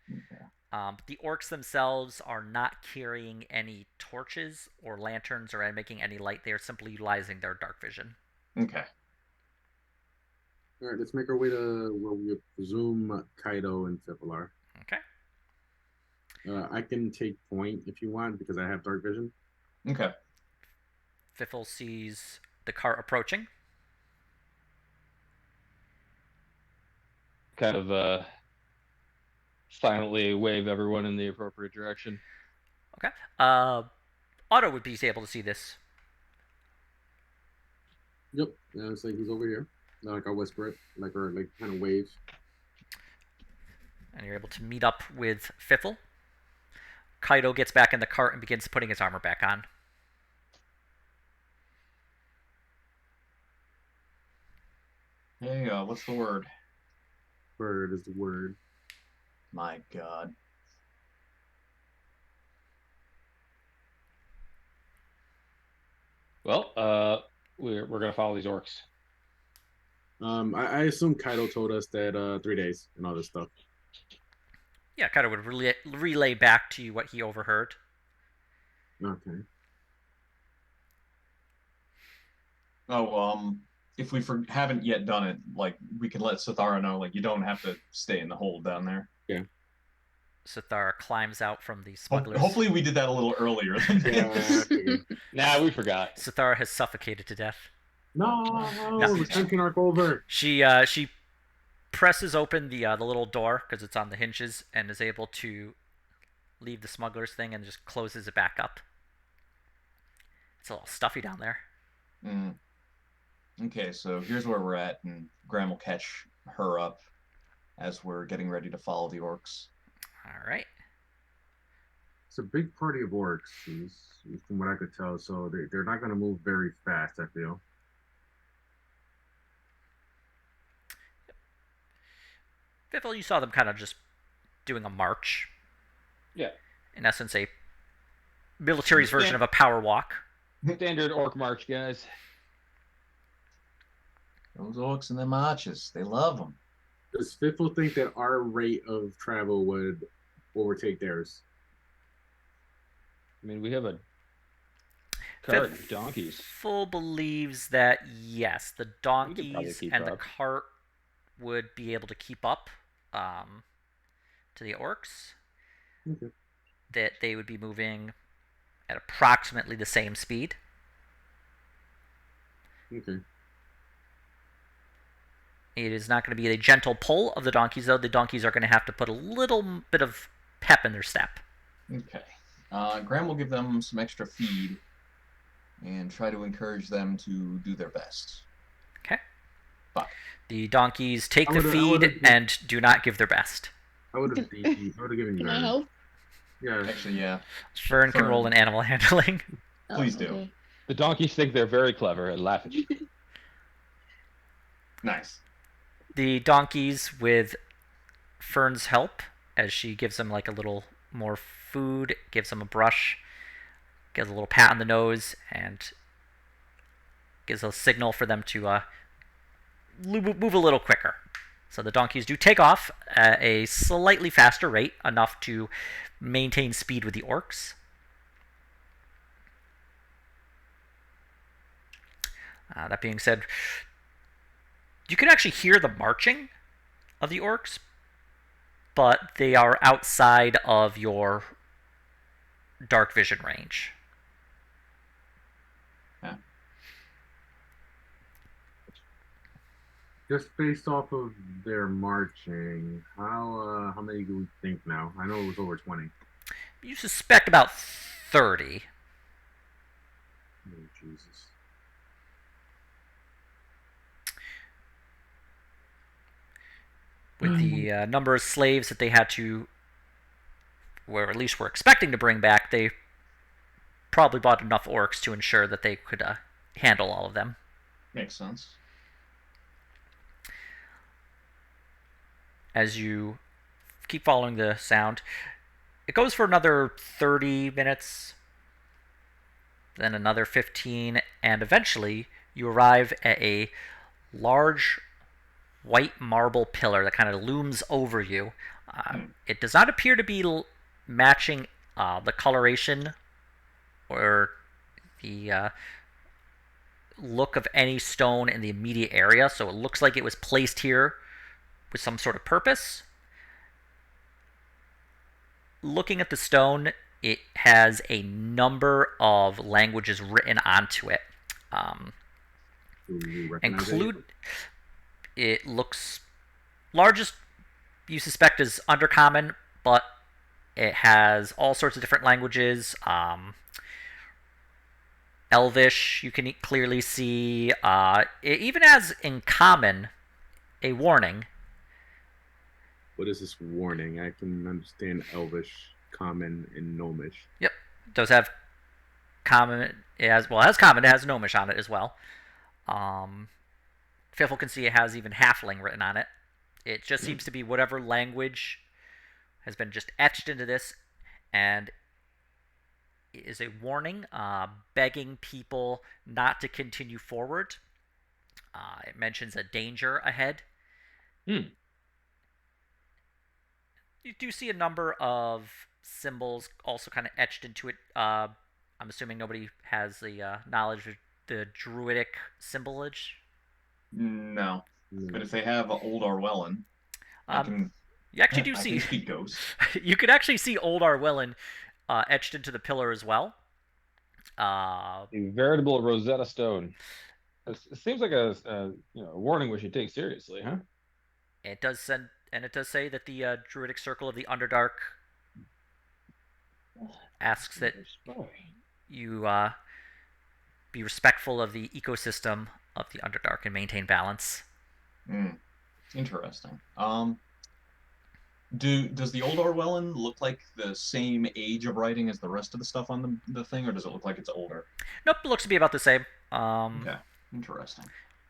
Okay. But the orcs themselves are not carrying any torches or lanterns or making any light. They are simply utilizing their dark vision. Okay. All right, let's make our way to where we presume Kaido and Fiffle are. Okay. I can take point if you want because I have dark vision. Okay. Fiffle sees the cart approaching. Kind of silently wave everyone in the appropriate direction. Okay. Otto would be able to see this. Yep. Yeah, it's like he's over here. Like I'll whisper it, or kind of wave. And you're able to meet up with Fiffle. Kaido gets back in the cart and begins putting his armor back on. Hey, what's the word? Bird is the word. My God. Well, we're gonna follow these orcs. I assume Kaido told us that 3 days and all this stuff. Yeah, Kaido would relay back to you what he overheard. Okay. Oh, if we haven't yet done it, like we can let Sathara know, like you don't have to stay in the hold down there. Yeah. Sathara climbs out from the smugglers. Hopefully, we did that a little earlier than this. Nah, we forgot. Sathara has suffocated to death. No, retention arc over. She presses open the little door because it's on the hinges and is able to leave the smuggler's thing and just closes it back up. It's a little stuffy down there. Mm. Okay, so here's where we're at, and Graham will catch her up as we're getting ready to follow the orcs. All right. It's a big party of orcs, from what I could tell. So they're not going to move very fast, I feel. Fiffle, you saw them kind of just doing a march. Yeah. In essence, a military's version of a power walk. Standard orc march, guys. Those orcs and their marches, they love them. Does Fiffle think that our rate of travel would overtake theirs? I mean, we have a cart of donkeys. Fiffle believes that, yes, the donkeys keep and the up. cart would be able to keep up to the orcs. Okay. That they would be moving at approximately the same speed. Okay. It is not going to be a gentle pull of the donkeys, though. The donkeys are going to have to put a little bit of pep in their step. Okay. Graham will give them some extra feed and try to encourage them to do their best. Okay. Fuck. The donkeys take the feed and do not give their best. I would have given you Can I that. help? Yeah. Actually, yeah. Fern can Fern. roll in animal handling. Please do. Okay. The donkeys think they're very clever and laugh at you. Nice. The donkeys, with Fern's help, as she gives them like a little more food, gives them a brush, gives a little pat on the nose, and gives a signal for them to move a little quicker. So the donkeys do take off at a slightly faster rate, enough to maintain speed with the orcs. That being said, you can actually hear the marching of the orcs, but they are outside of your dark vision range. Yeah. Just based off of their marching, how many do we think now? I know it was over 20. You suspect about 30. Oh, Jesus. With the number of slaves that they had to, or at least were expecting to bring back, they probably bought enough orcs to ensure that they could handle all of them. Makes sense. As you keep following the sound, it goes for another 30 minutes, then another 15, and eventually you arrive at a large white marble pillar that kind of looms over you. It does not appear to be matching the coloration or the look of any stone in the immediate area, so it looks like it was placed here with some sort of purpose. Looking at the stone, it has a number of languages written onto it. Include it looks largest you suspect is undercommon, but it has all sorts of different languages. Elvish, you can clearly see. It even has in common a warning. What is this warning? I can understand Elvish, Common, and Gnomish. Yep, it does have common. It has common. It has Gnomish on it as well. Fiffle can see it has even Halfling written on it. It just seems to be whatever language has been just etched into this, and is a warning, begging people not to continue forward. It mentions a danger ahead. You do see a number of symbols also kind of etched into it. I'm assuming nobody has the knowledge of the druidic symbolage. No. But if they have Old Orwellin, I can. You actually do I see. can speak Ghost. You could actually see Old Arwellin etched into the pillar as well. A veritable Rosetta Stone. It seems like a warning we should take seriously, huh? It does say that the Druidic Circle of the Underdark asks that you be respectful of the ecosystem of the Underdark and maintain balance. Interesting. Does the Old Orwellin look like the same age of writing as the rest of the stuff on the thing, or does it look like it's older? Nope, it looks to be about the same. Okay, interesting.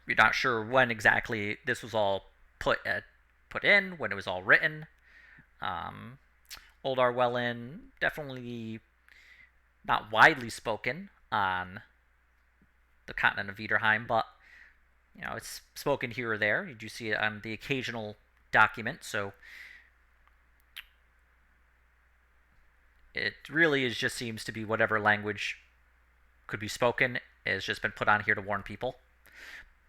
You're not sure when exactly this was all put in, when it was all written. Old Arwellin, definitely not widely spoken on the continent of Viderheim, but it's spoken here or there. You do see it on the occasional document, so it really just seems to be whatever language could be spoken has just been put on here to warn people.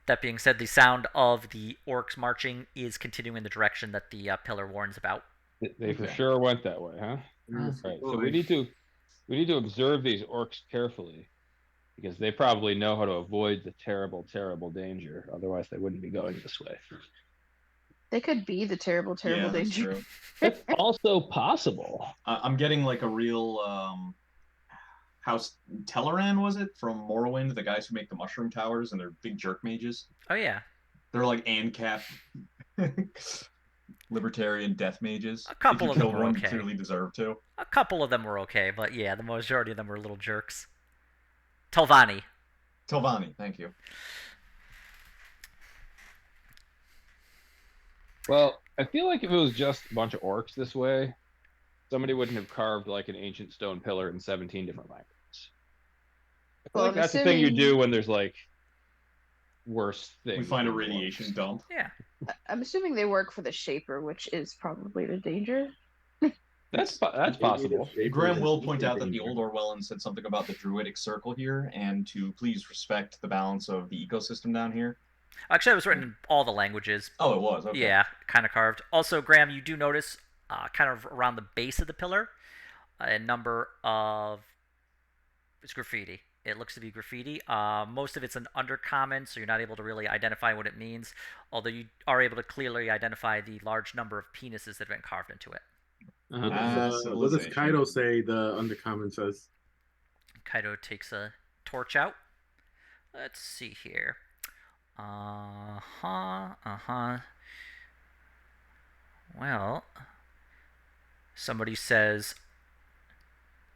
That being said, the sound of the orcs marching is continuing in the direction that the pillar warns about. They for sure went that way, huh? Right. So we need to observe these orcs carefully, because they probably know how to avoid the terrible, terrible danger. Otherwise, they wouldn't be going this way. They could be the terrible, terrible Yeah, that's danger. true. It's also possible. I'm getting like a real House Telleran, was it, from Morrowind? The guys who make the mushroom towers and they're big jerk mages. Oh yeah, They're like ANCAP libertarian death mages. A couple if of you them kill were one, okay. you clearly deserve to. a couple of them were okay, but yeah, the majority of them were little jerks. Telvanni, Tilvani, thank you. Well, I feel like if it was just a bunch of orcs this way, somebody wouldn't have carved like an ancient stone pillar in 17 different languages. I feel Well, like I'm that's the thing you assuming do when there's like worse things. We find a than radiation orcs. dump. Yeah. I'm assuming they work for the Shaper, which is probably the danger. That's possible. Graham will point out that the old Orwellan said something about the druidic circle here, and to please respect the balance of the ecosystem down here. Actually, it was written in all the languages. Oh, it was? Okay. Yeah, kind of carved. Also, Graham, you do notice kind of around the base of the pillar a number of... It's graffiti. It looks to be graffiti. Most of it's an undercommon, so you're not able to really identify what it means, although you are able to clearly identify the large number of penises that have been carved into it. What does Kaido say the undercommon says? Kaido takes a torch out. Let's see here. Well, somebody says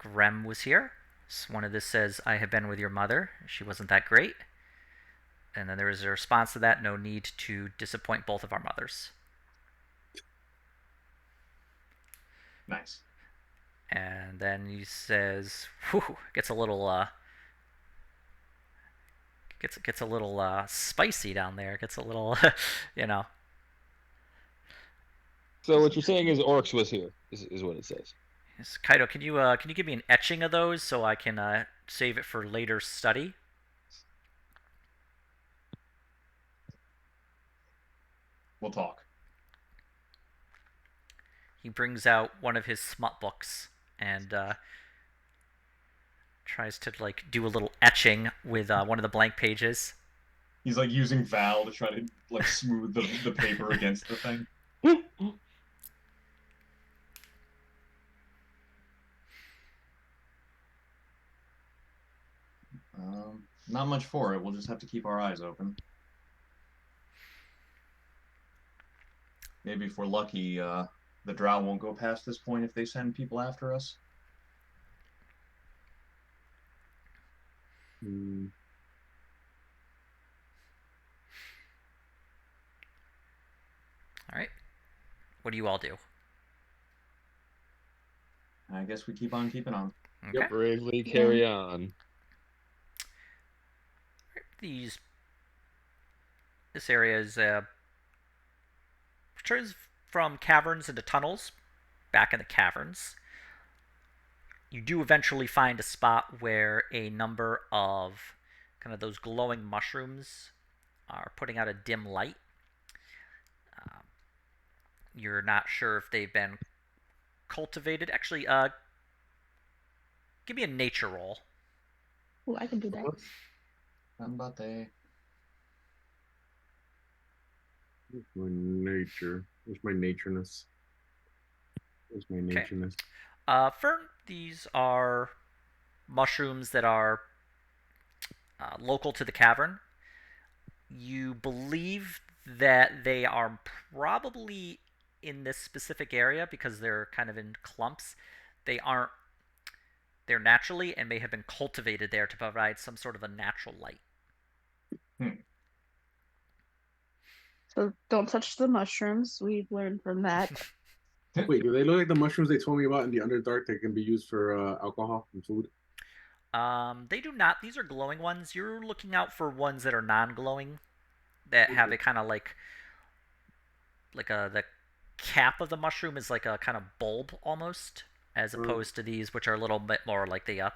Grem was here. One of this says, I have been with your mother. She wasn't that great. And then there is a response to that, no need to disappoint both of our mothers. Nice. And then he says, whew, gets a little gets a little spicy down there. Gets a little, you know. So what you're saying is orcs was here, is what it says. Yes, Kaido, can you give me an etching of those so I can save it for later study? We'll talk. He brings out one of his smut books and tries to like do a little etching with one of the blank pages. He's like using Val to try to like smooth the paper against the thing. Not much for it. We'll just have to keep our eyes open. Maybe if we're lucky, the drow won't go past this point if they send people after us. Mm. All right. What do you all do? I guess we keep on keeping on. Okay. Yep, bravely carry on. This area is turns from caverns into tunnels. Back in the caverns, you do eventually find a spot where a number of kind of those glowing mushrooms are putting out a dim light. You're not sure if they've been cultivated. Actually, give me a nature roll. Oh, I can do that. Ambate. Where's my nature? Where's my natureness? Where's my natureness? Fern, these are mushrooms that are local to the cavern. You believe that they are probably in this specific area because they're kind of in clumps. They aren't. They're naturally and may have been cultivated there to provide some sort of a natural light. So don't touch the mushrooms. We've learned from that. Wait, do they look like the mushrooms they told me about in the Underdark that can be used for alcohol and food? They do not. These are glowing ones. You're looking out for ones that are non-glowing, that have a kind of like the cap of the mushroom is like a kind of bulb almost, as opposed to these, which are a little bit more like the.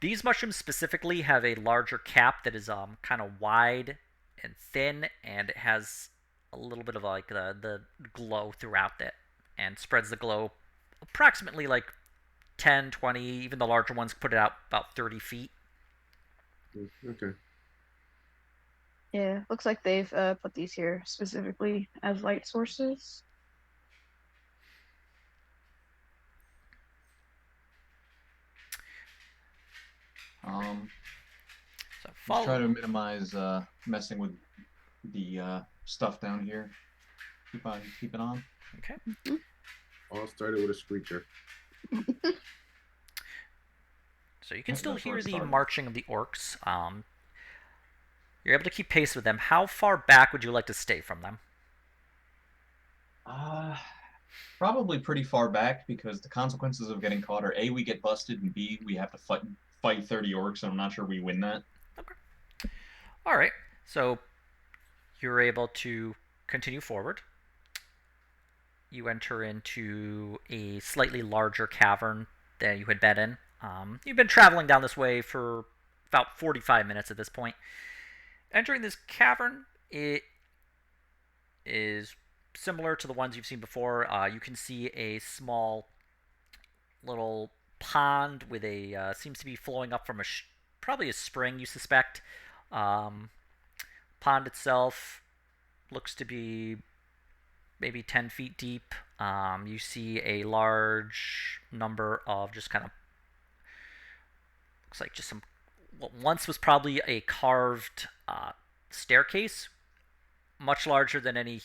These mushrooms specifically have a larger cap that is kind of wide and thin, and it has a little bit of like the glow throughout it, and spreads the glow approximately like 10, 20, even the larger ones put it out about 30 feet. Okay. Yeah, looks like they've put these here specifically as light sources. Let's try to minimize messing with the stuff down here. Keep it on. Okay. All started with a screecher. So you can still That's where hear it the started. marching of the orcs. You're able to keep pace with them. How far back would you like to stay from them? Uh, Probably pretty far back because the consequences of getting caught are A, we get busted, and B, we have to fight 30 orcs, and I'm not sure we win that. Okay. All right. So you're able to continue forward. You enter into a slightly larger cavern than you had been in. You've been traveling down this way for about 45 minutes at this point. Entering this cavern, it is similar to the ones you've seen before. You can see a small little pond with a seems to be flowing up from probably a spring, you suspect. Um, Pond itself looks to be maybe 10 feet deep. You see a large number of just kind of looks like just some what once was probably a carved staircase, much larger than any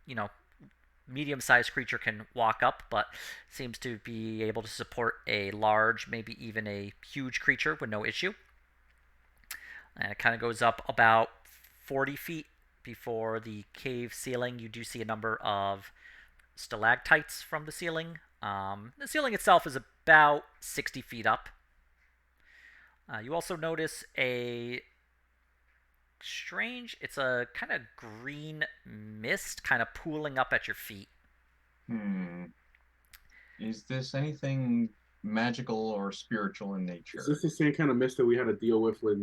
you know medium-sized creature can walk up, but seems to be able to support a large, maybe even a huge creature with no issue. And it kind of goes up about 40 feet before the cave ceiling. You do see a number of stalactites from the ceiling. The ceiling itself is about 60 feet up. You also notice a it's a kind of green mist kind of pooling up at your feet. Is this anything magical or spiritual in nature? Is this the same kind of mist that we had to deal with with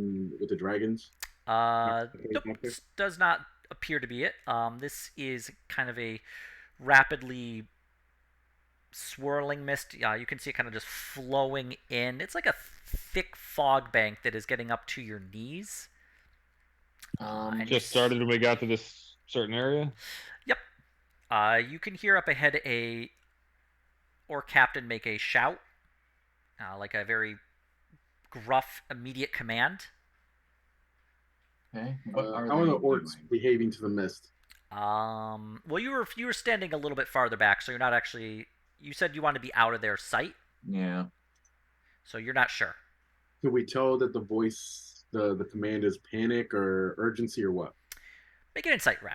the dragons? Nope, this does not appear to be it. This is kind of a rapidly swirling mist. You can see it kind of just flowing in. It's like a thick fog bank that is getting up to your knees. Just started when we got to this certain area? Yep. You can hear up ahead a orc captain make a shout, like a very gruff, immediate command. Okay. How are the orcs behaving to the mist? Well, you were standing a little bit farther back, so you're not actually. You said you want to be out of their sight. Yeah. So you're not sure. Can we tell that the voice, the command is panic or urgency or what? Make an insight roll.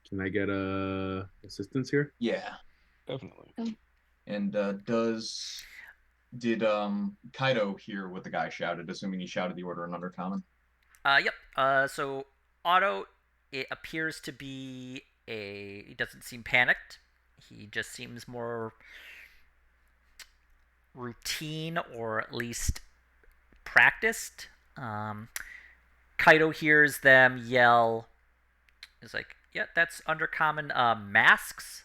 Can I get assistance here? Yeah. Definitely. And did Kaido hear what the guy shouted, assuming he shouted the order in Undercommon? Yep. So Otto, it appears to be he doesn't seem panicked. He just seems more routine, or at least practiced. Kaido hears them yell. Is like, yeah, that's Undercommon masks.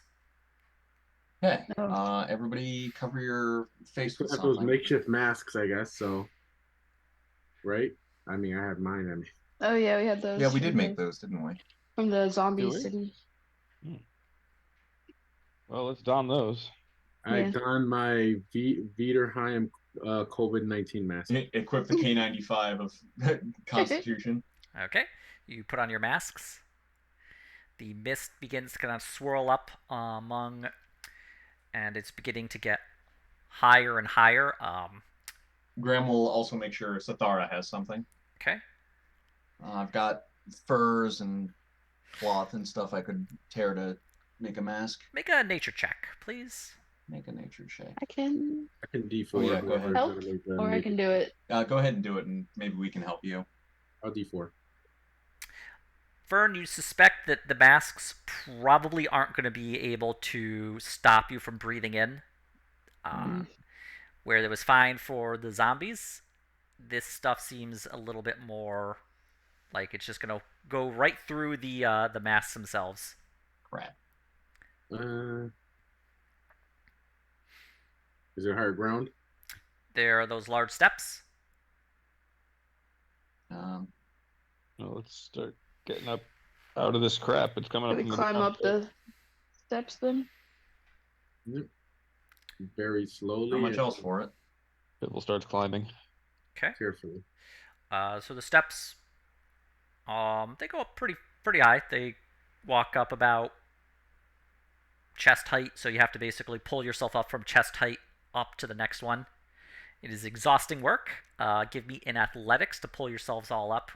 Hey, everybody cover your face with something. Those makeshift masks, I guess. So, right? I mean, I have mine. I mean. Oh yeah, we had those. Yeah, we did make those, didn't we? From the zombie city. Well, let's don those. I donned my Viderheim COVID-19 mask. Equip the K95 of Constitution. Okay, you put on your masks. The mist begins to kind of swirl up among, and it's beginning to get higher and higher. Graham will also make sure Sathara has something. Okay. I've got furs and cloth and stuff I could tear to make a mask. Make a nature check, please. Make a nature check. I can D4. Oh, yeah, go ahead. help, or I can do it. Go ahead and do it, and maybe we can help you. I'll D4. Fern, you suspect that the masks probably aren't going to be able to stop you from breathing in. Where it was fine for the zombies, this stuff seems a little bit more like it's just going to go right through the masks themselves. Crap. Is there higher ground? There are those large steps. Well, let's start getting up out of this crap. It's coming up. Can we climb up the steps then? Yep. Very slowly. How much else for it? Pibble starts climbing. Okay. Carefully. So the steps, they go up pretty high. They walk up about chest height, so you have to basically pull yourself up from chest height up to the next one. It is exhausting work. Give me an athletics to pull yourselves all up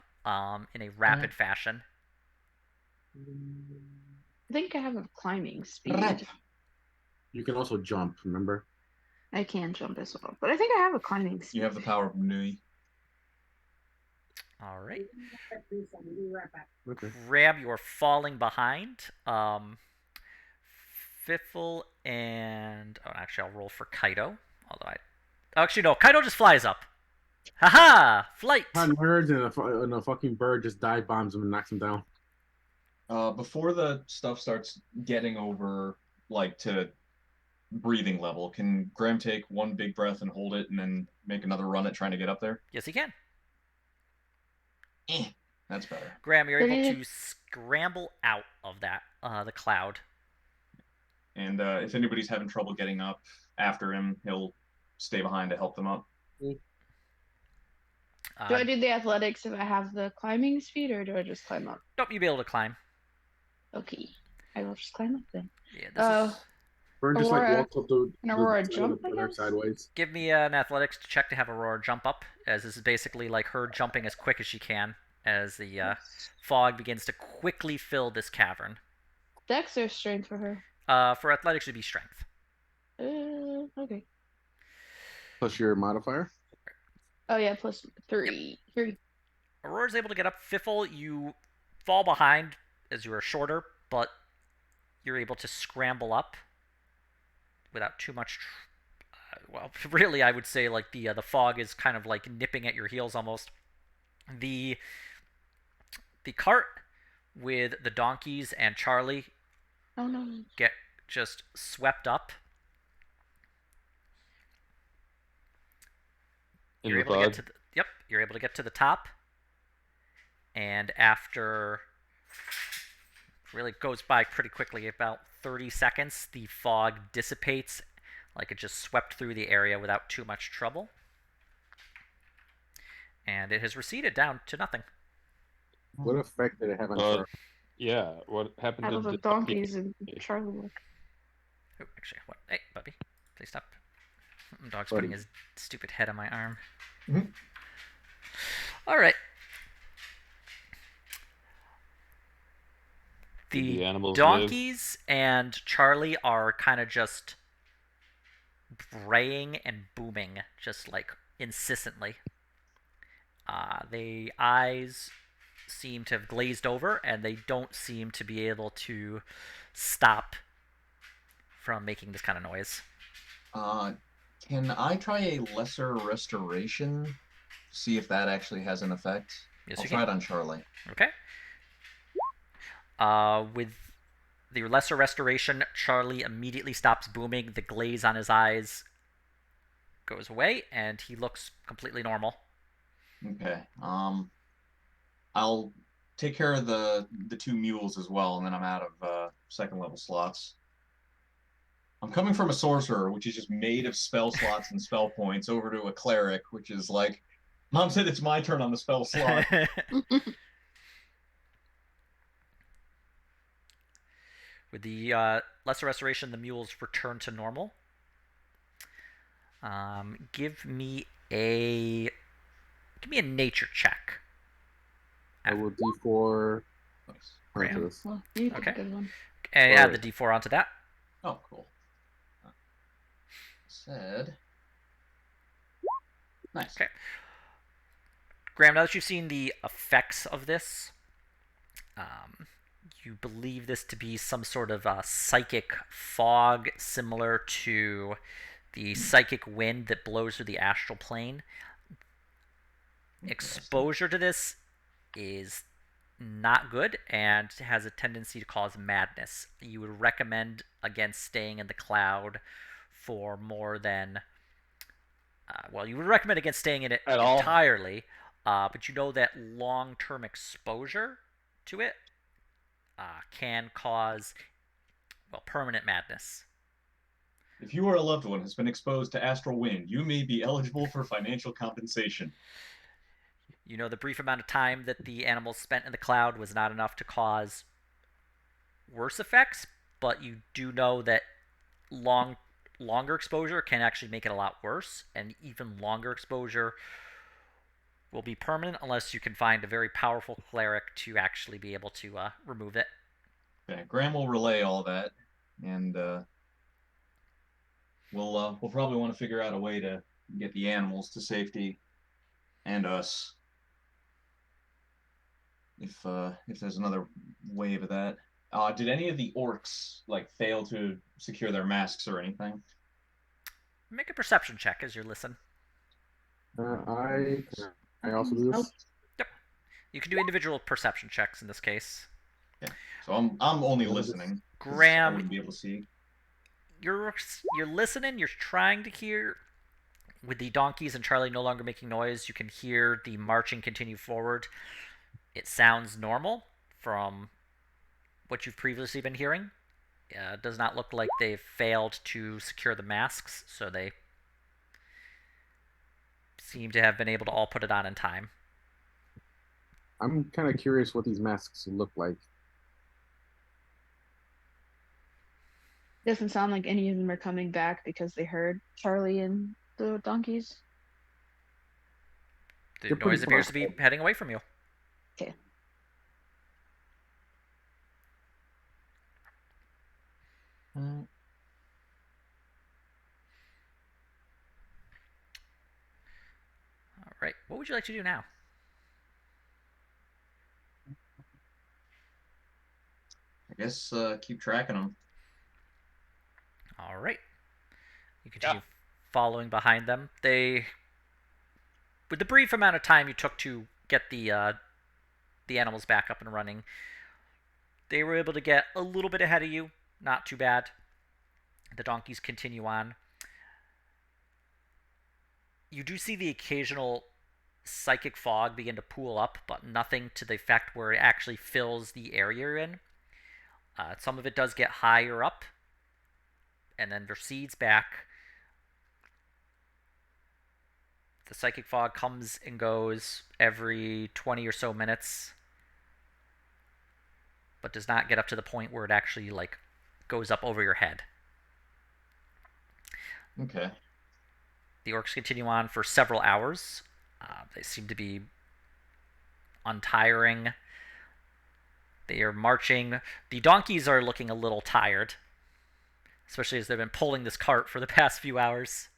in a rapid fashion. I think I have a climbing speed. Rep. You can also jump, remember? I can jump as well, but I think I have a climbing speed. You have the power of Nui. All right. Okay. Grab, you are falling behind. Fiffle and... Oh, actually, I'll roll for Kaido. Although I... Actually, no. Kaido just flies up. Haha! Flight! Nerds and a fucking bird just dive bombs him and knocks him down. Before the stuff starts getting over, like, to breathing level, can Graham take one big breath and hold it and then make another run at trying to get up there? Yes, he can. That's better. Graham, you're able to scramble out of that, the cloud. And if anybody's having trouble getting up after him, he'll stay behind to help them up. Do I do the athletics if I have the climbing speed, or do I just climb up? Nope, you'll be able to climb. Okay, I will just climb up then. Yeah, Bird just like walks up the Aurora jump, I guess? sideways. Give me an athletics check to have Aurora jump up, as this is basically like her jumping as quick as she can as the fog begins to quickly fill this cavern. Dex or strength for her? For athletics, it'd be strength. Okay. Plus your modifier? Oh yeah, plus 3. Yep. 3. Aurora's able to get up. Fiffle, you fall behind as you are shorter, but you're able to scramble up without too much. Well, really, I would say like the fog is kind of like nipping at your heels almost. The cart with the donkeys and Charlie get just swept up. You're able to get to the, you're able to get to the top, and after really goes by pretty quickly, about 30 seconds, the fog dissipates, like it just swept through the area without too much trouble, and it has receded down to nothing. What effect did it have on Charlie? Yeah, what happened to the donkeys and Charlie? Oh, actually, what? Hey, puppy, please stop. Dog's putting his stupid head on my arm. Mm-hmm. All right. The donkeys and Charlie are kind of just braying and booming, just like incessantly. The eyes seem to have glazed over, and they don't seem to be able to stop from making this kind of noise. Can I try a lesser restoration? See if that actually has an effect. Yes, I'll try it on Charlie. Okay. With the lesser restoration, Charlie immediately stops booming. The glaze on his eyes goes away, and he looks completely normal. Okay. I'll take care of the 2 mules as well, and then I'm out of second level slots. I'm coming from a sorcerer, which is just made of spell slots and spell points, over to a cleric, which is like, Mom said it's my turn on the spell slot. With the lesser restoration, the mules return to normal. Give me a nature check. I will D4. Nice. Well, you picked a good one. And add the D4 onto that. Oh, cool. Said. Nice. Okay. Graham, now that you've seen the effects of this, you believe this to be some sort of psychic fog similar to the psychic wind that blows through the astral plane. Exposure to this is not good and has a tendency to cause madness. You would recommend against staying in the cloud for more than you would recommend against staying in it entirely, but you know that long-term exposure to it can cause permanent madness. If you or a loved one has been exposed to astral wind, you may be eligible for financial compensation. You know the brief amount of time that the animals spent in the cloud was not enough to cause worse effects, but you do know that longer exposure can actually make it a lot worse, and even longer exposure will be permanent unless you can find a very powerful cleric to actually be able to remove it. Okay, Graham will relay all that, and we'll probably want to figure out a way to get the animals to safety, and us, if there's another wave of that. Did any of the orcs like fail to secure their masks or anything? Make a perception check as you listen. I also do this. Yep. You can do individual perception checks in this case. Okay, so I'm only listening. Graham, I wouldn't be able to see. You're listening. You're trying to hear. With the donkeys and Charlie no longer making noise, you can hear the marching continue forward. It sounds normal from what you've previously been hearing. It does not look like they've failed to secure the masks, so they seem to have been able to all put it on in time. I'm kind of curious what these masks look like. Doesn't sound like any of them are coming back because they heard Charlie and the donkeys. The noise appears to be heading away from you. Okay. All right. What would you like to do now? I guess keep tracking them. All right. You continue following behind them. They, with the brief amount of time you took to get the animals back up and running, they were able to get a little bit ahead of you. Not too bad. The donkeys continue on. You do see the occasional psychic fog begin to pool up, but nothing to the effect where it actually fills the area you're in. Some of it does get higher up and then recedes back. The psychic fog comes and goes every 20 or so minutes, but does not get up to the point where it actually like goes up over your head. Okay. The orcs continue on for several hours. They seem to be untiring. They are marching. The donkeys are looking a little tired, especially as they've been pulling this cart for the past few hours.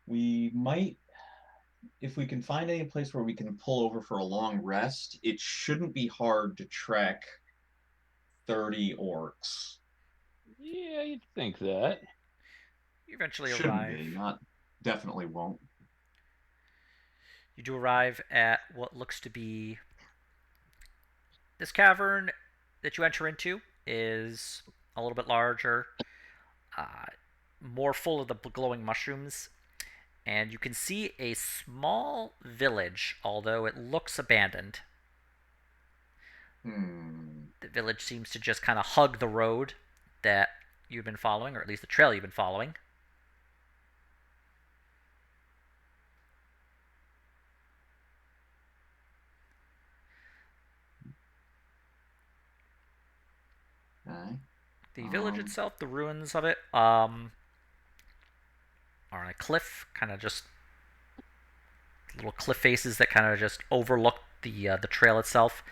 We might, if we can find any place where we can pull over for a long rest, it shouldn't be hard to track 30 orcs. Yeah, you'd think that. You eventually Shouldn't arrive. be, not definitely won't. You do arrive at what looks to be this cavern that you enter into is a little bit larger, more full of the glowing mushrooms, and you can see a small village, although it looks abandoned. The village seems to just kind of hug the road that you've been following, or at least the trail you've been following. Okay. The village itself, the ruins of it, are on a cliff, kind of just little cliff faces that kind of just overlook the trail itself.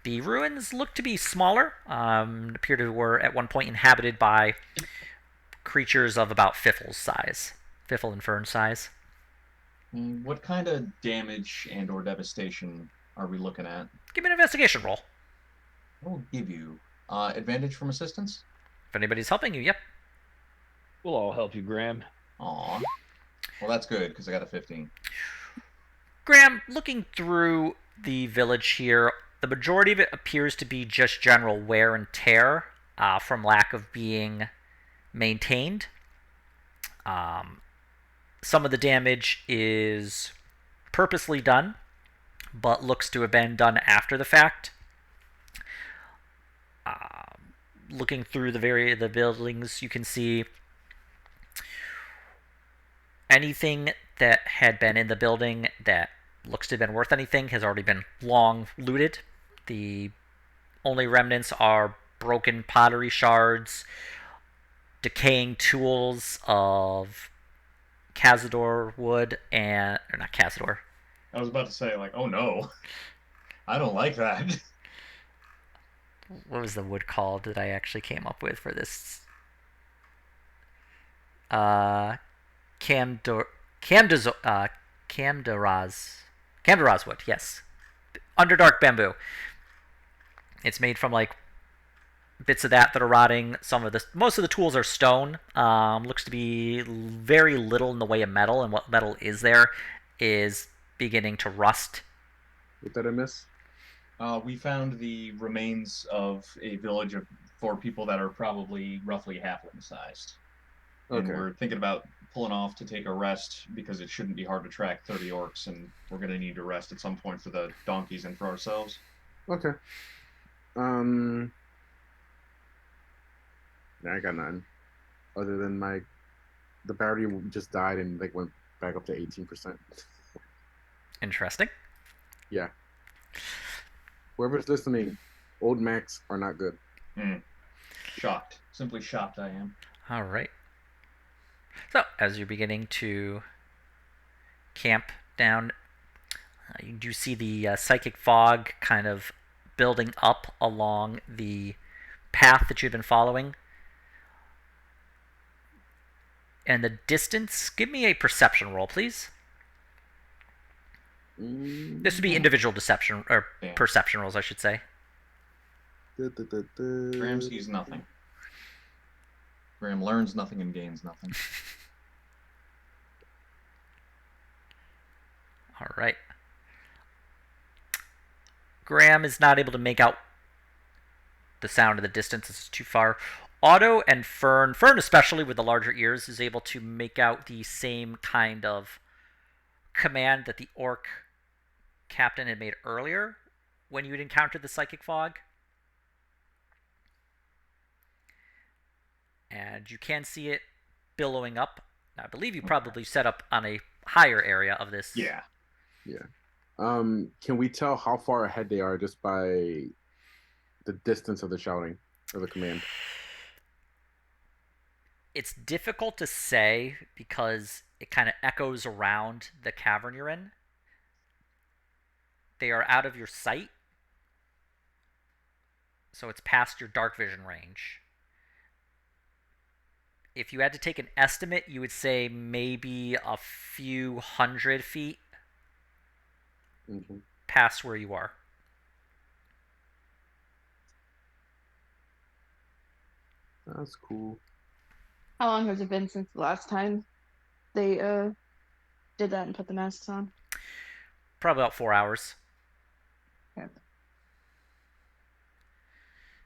The ruins look to be smaller, appear to were at one point inhabited by creatures of about Fiffle's size, Fiffle and Fern size. What kind of damage and or devastation are we looking at? Give me an investigation roll. I will give you advantage from assistance. If anybody's helping you, yep. We'll all help you, Graham. Aw. Well, that's good, because I got a 15. Graham, looking through the village here, the majority of it appears to be just general wear and tear from lack of being maintained. Some of the damage is purposely done, but looks to have been done after the fact. Looking through the buildings, you can see anything that had been in the building that looks to have been worth anything has already been long looted. The only remnants are broken pottery shards, decaying tools of Cazador wood, or not Cazador. I was about to say, like, oh no, I don't like that. What was the wood called that I actually came up with for this? Uh, Camdor, Camdazo, Camdaraz, Camdaraz wood. Yes, Underdark bamboo. It's made from like bits of that are rotting. Most of the tools are stone. Looks to be very little in the way of metal, and what metal is there is beginning to rust. What did I miss? We found the remains of a village of 4 people that are probably roughly halfling sized. And Okay. we're thinking about pulling off to take a rest because it shouldn't be hard to track 30 orcs, and we're going to need to rest at some point for the donkeys and for ourselves. Okay. I got none. Other than the battery just died and like went back up to 18%. Interesting. Yeah. Whoever's listening, old Macs are not good. Shocked. Simply shocked I am. All right. So, as you're beginning to camp down, you do see the psychic fog kind of building up along the path that you've been following. And the distance, give me a perception roll, please. This would be individual deception, or perception rolls, I should say. Graham sees nothing. Graham learns nothing and gains nothing. All right. Graham is not able to make out the sound of the distance. It's too far. Otto and Fern especially with the larger ears, is able to make out the same kind of command that the orc captain had made earlier when you had encountered the psychic fog. And you can see it billowing up. I believe you probably set up on a higher area of this. Yeah. Can we tell how far ahead they are just by the distance of the shouting or the command? It's difficult to say because it kind of echoes around the cavern you're in. They are out of your sight, so it's past your dark vision range. If you had to take an estimate, you would say maybe a few 100 feet past where you are. That's cool. How long has it been since the last time they did that and put the masks on? Probably about 4 hours. Okay.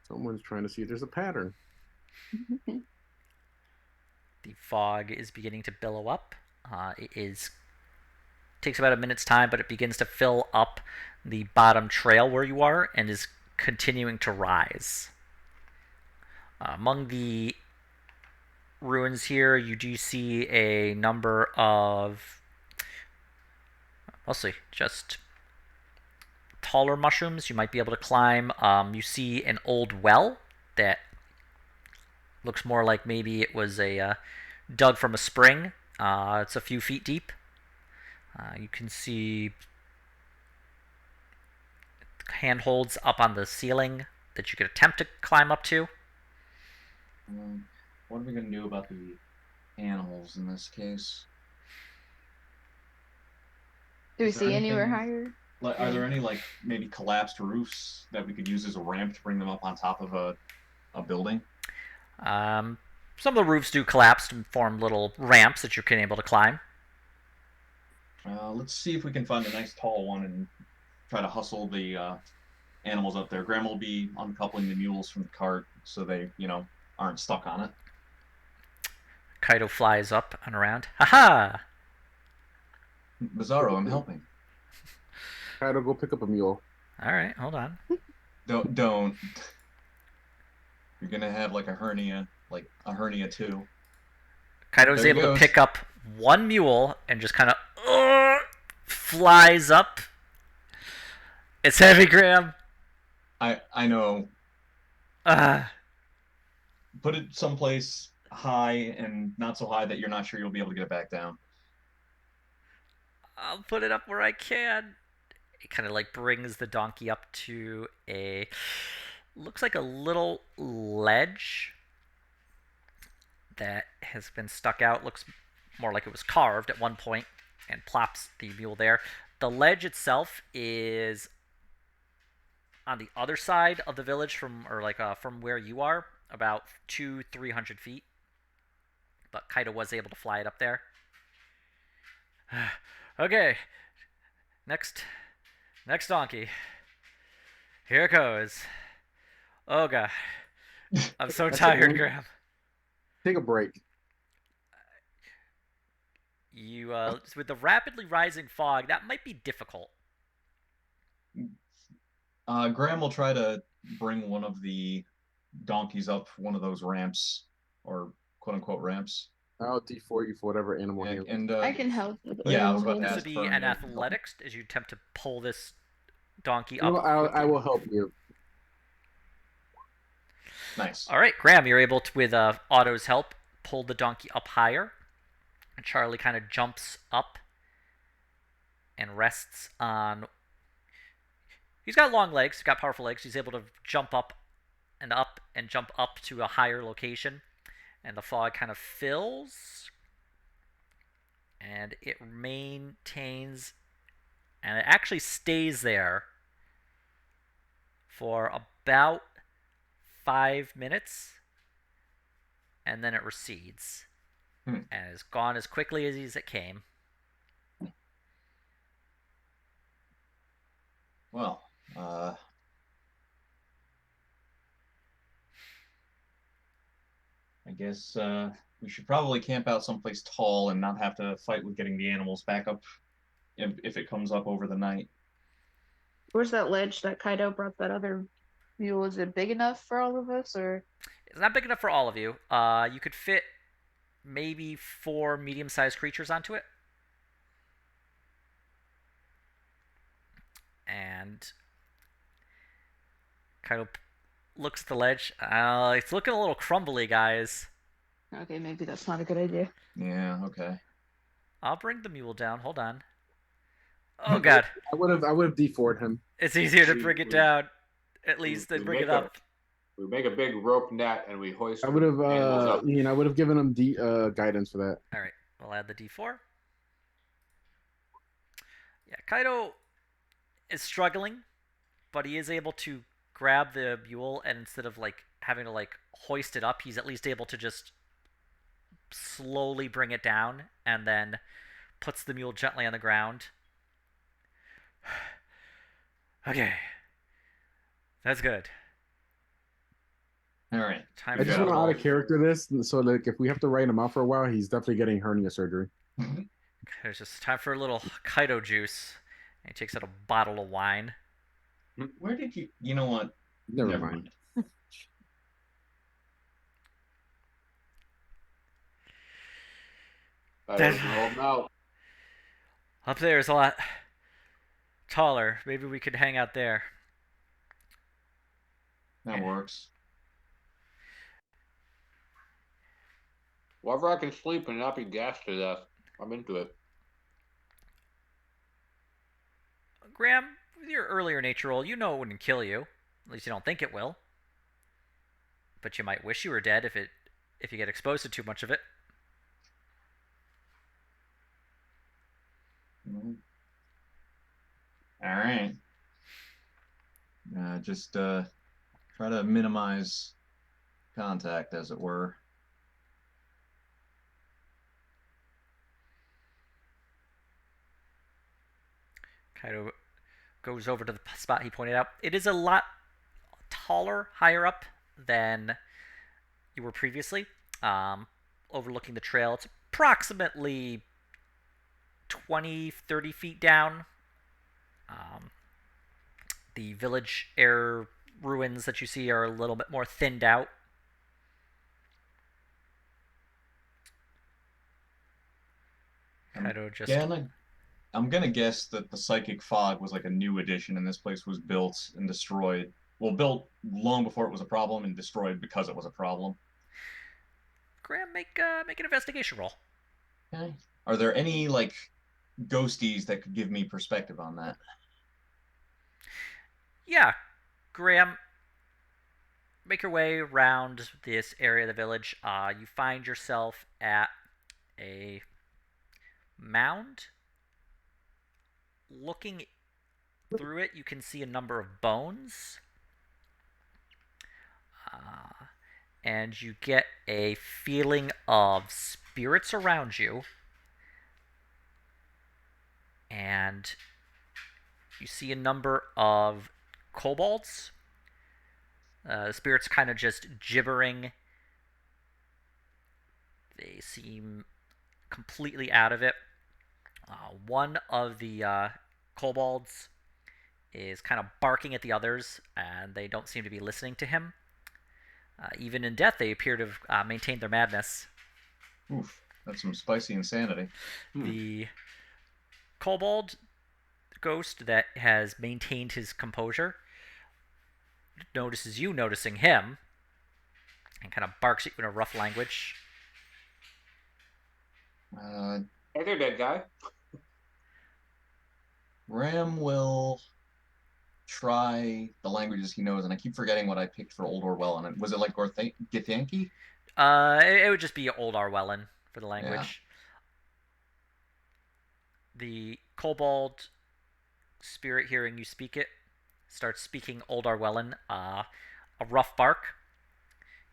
Someone's trying to see if there's a pattern. The fog is beginning to billow up. Takes about a minute's time, but it begins to fill up the bottom trail where you are and is continuing to rise. Among the ruins here, you do see a number of mostly just taller mushrooms you might be able to climb. You see an old well that looks more like maybe it was dug from a spring. It's a few feet deep. You can see handholds up on the ceiling that you could attempt to climb up to. What are we going to do about the animals in this case? Do we see anywhere higher? Are there any maybe collapsed roofs that we could use as a ramp to bring them up on top of a building? Some of the roofs do collapse and form little ramps that you can able to climb. Let's see if we can find a nice tall one and try to hustle the animals up there. Graham will be uncoupling the mules from the cart so they, aren't stuck on it. Kaido flies up and around. Ha-ha! Bizarro, I'm helping. Kaido, go pick up a mule. All right, hold on. Don't. You're gonna have a hernia too. Kaido's able to pick up one mule and just kind of flies up. It's heavy, Graham. I know. Put it someplace high and not so high that you're not sure you'll be able to get it back down. I'll put it up where I can. It kind of like brings the donkey up to a looks like a little ledge that has been stuck out. Looks more like it was carved at one point, and plops the mule there. The ledge itself is on the other side of the village from where you are, about 200-300 feet. But Kaido was able to fly it up there. Okay, next donkey. Here it goes. Oh god, I'm so tired, Graham. Take a break. You with the rapidly rising fog, that might be difficult. Graham will try to bring one of the donkeys up one of those ramps, or quote unquote ramps. I'll D4 you for whatever animal Yeah, handling. and I can help with yeah, I animal was about to This ask would be Fern an to help. athletics as you attempt to pull this donkey You know, up. I will help you. Nice. All right, Graham, you're able to, with Otto's help, pull the donkey up higher. And Charlie kind of jumps up and rests on. He's got long legs. He's got powerful legs. He's able to jump up and jump up to a higher location. And the fog kind of fills. And it maintains. And it actually stays there for about 5 minutes. And then it recedes. And is gone as quickly as it came. Well, I guess we should probably camp out someplace tall and not have to fight with getting the animals back up if it comes up over the night. Where's that ledge that Kaido brought that other mule? Is it big enough for all of us, or? It's not big enough for all of you. You could fit maybe 4 medium-sized creatures onto it. And Kaido looks at the ledge. It's looking a little crumbly, guys. Okay, maybe that's not a good idea. Yeah, okay. I'll bring the mule down. Hold on. Oh god. I would have D4'd him. It's easier to bring it down, at least, than bring it up. We make a big rope net and we hoist. I would have, animals up. I would have given him guidance for that. All right, we'll add the D4. Yeah, Kaido is struggling, but he is able to grab the mule, and instead of like having to like hoist it up, he's at least able to just slowly bring it down, and then puts the mule gently on the ground. Okay, that's good. All right. I just want to out of character this, so like if we have to write him out for a while, he's definitely getting hernia surgery. There's just time for a little Kaido juice. And he takes out a bottle of wine. Where did you? You know what? Never mind. Up there is a lot taller. Maybe we could hang out there. That works. Wherever I can sleep and not be gassed to death, I'm into it. Graham, with your earlier nature roll, you know it wouldn't kill you. At least you don't think it will. But you might wish you were dead if you get exposed to too much of it. All right. Just try to minimize contact, as it were. Kaido goes over to the spot he pointed out. It is a lot taller, higher up than you were previously, overlooking the trail. It's approximately 20-30 feet down. The village air ruins that you see are a little bit more thinned out. Kaido just... I'm gonna guess that the psychic fog was like a new addition, and this place was built and destroyed Well, built long before it was a problem and destroyed because it was a problem. Graham, make an investigation roll. Okay. Are there any like ghosties that could give me perspective on that? Yeah, Graham, make your way around this area of the village. You find yourself at a mound. Looking through it, you can see a number of bones. And you get a feeling of spirits around you. And you see a number of kobolds. The spirits kind of just gibbering. They seem completely out of it. One of the kobolds is kind of barking at the others, and they don't seem to be listening to him. Even in death, they appear to have maintained their madness. Oof, that's some spicy insanity. The kobold ghost that has maintained his composure notices you noticing him and kind of barks at you in a rough language. Hey there, dead guy. Ram will try the languages he knows, and I keep forgetting what I picked for Old Orwell. Was it like Githyanki? It would just be Old Arwellan for the language. Yeah. The kobold spirit, hearing you speak it, starts speaking Old Arwellan, a rough bark.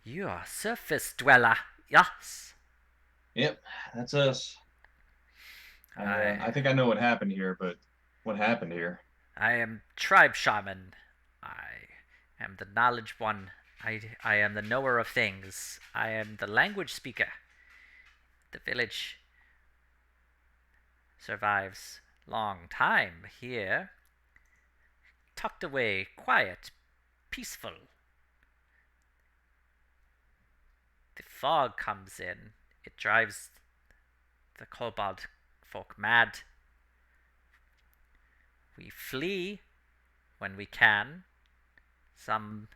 You are surface dweller, yes. Yep, that's us. I think I know what happened here, but what happened here? I am tribe shaman. I am the knowledge one. I am the knower of things. I am the language speaker. The village survives long time here. Tucked away, quiet, peaceful. The fog comes in. It drives the kobold folk mad. We flee when we can. Some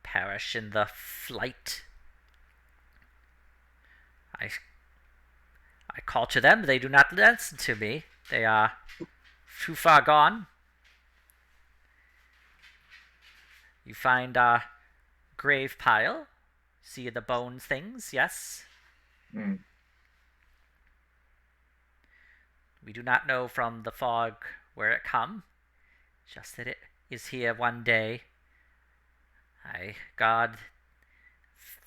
perish in the flight. I call to them, they do not listen to me. They are too far gone. You find a grave pile. See the bone things, yes? We do not know from the fog where it come, just that it is here one day. I guard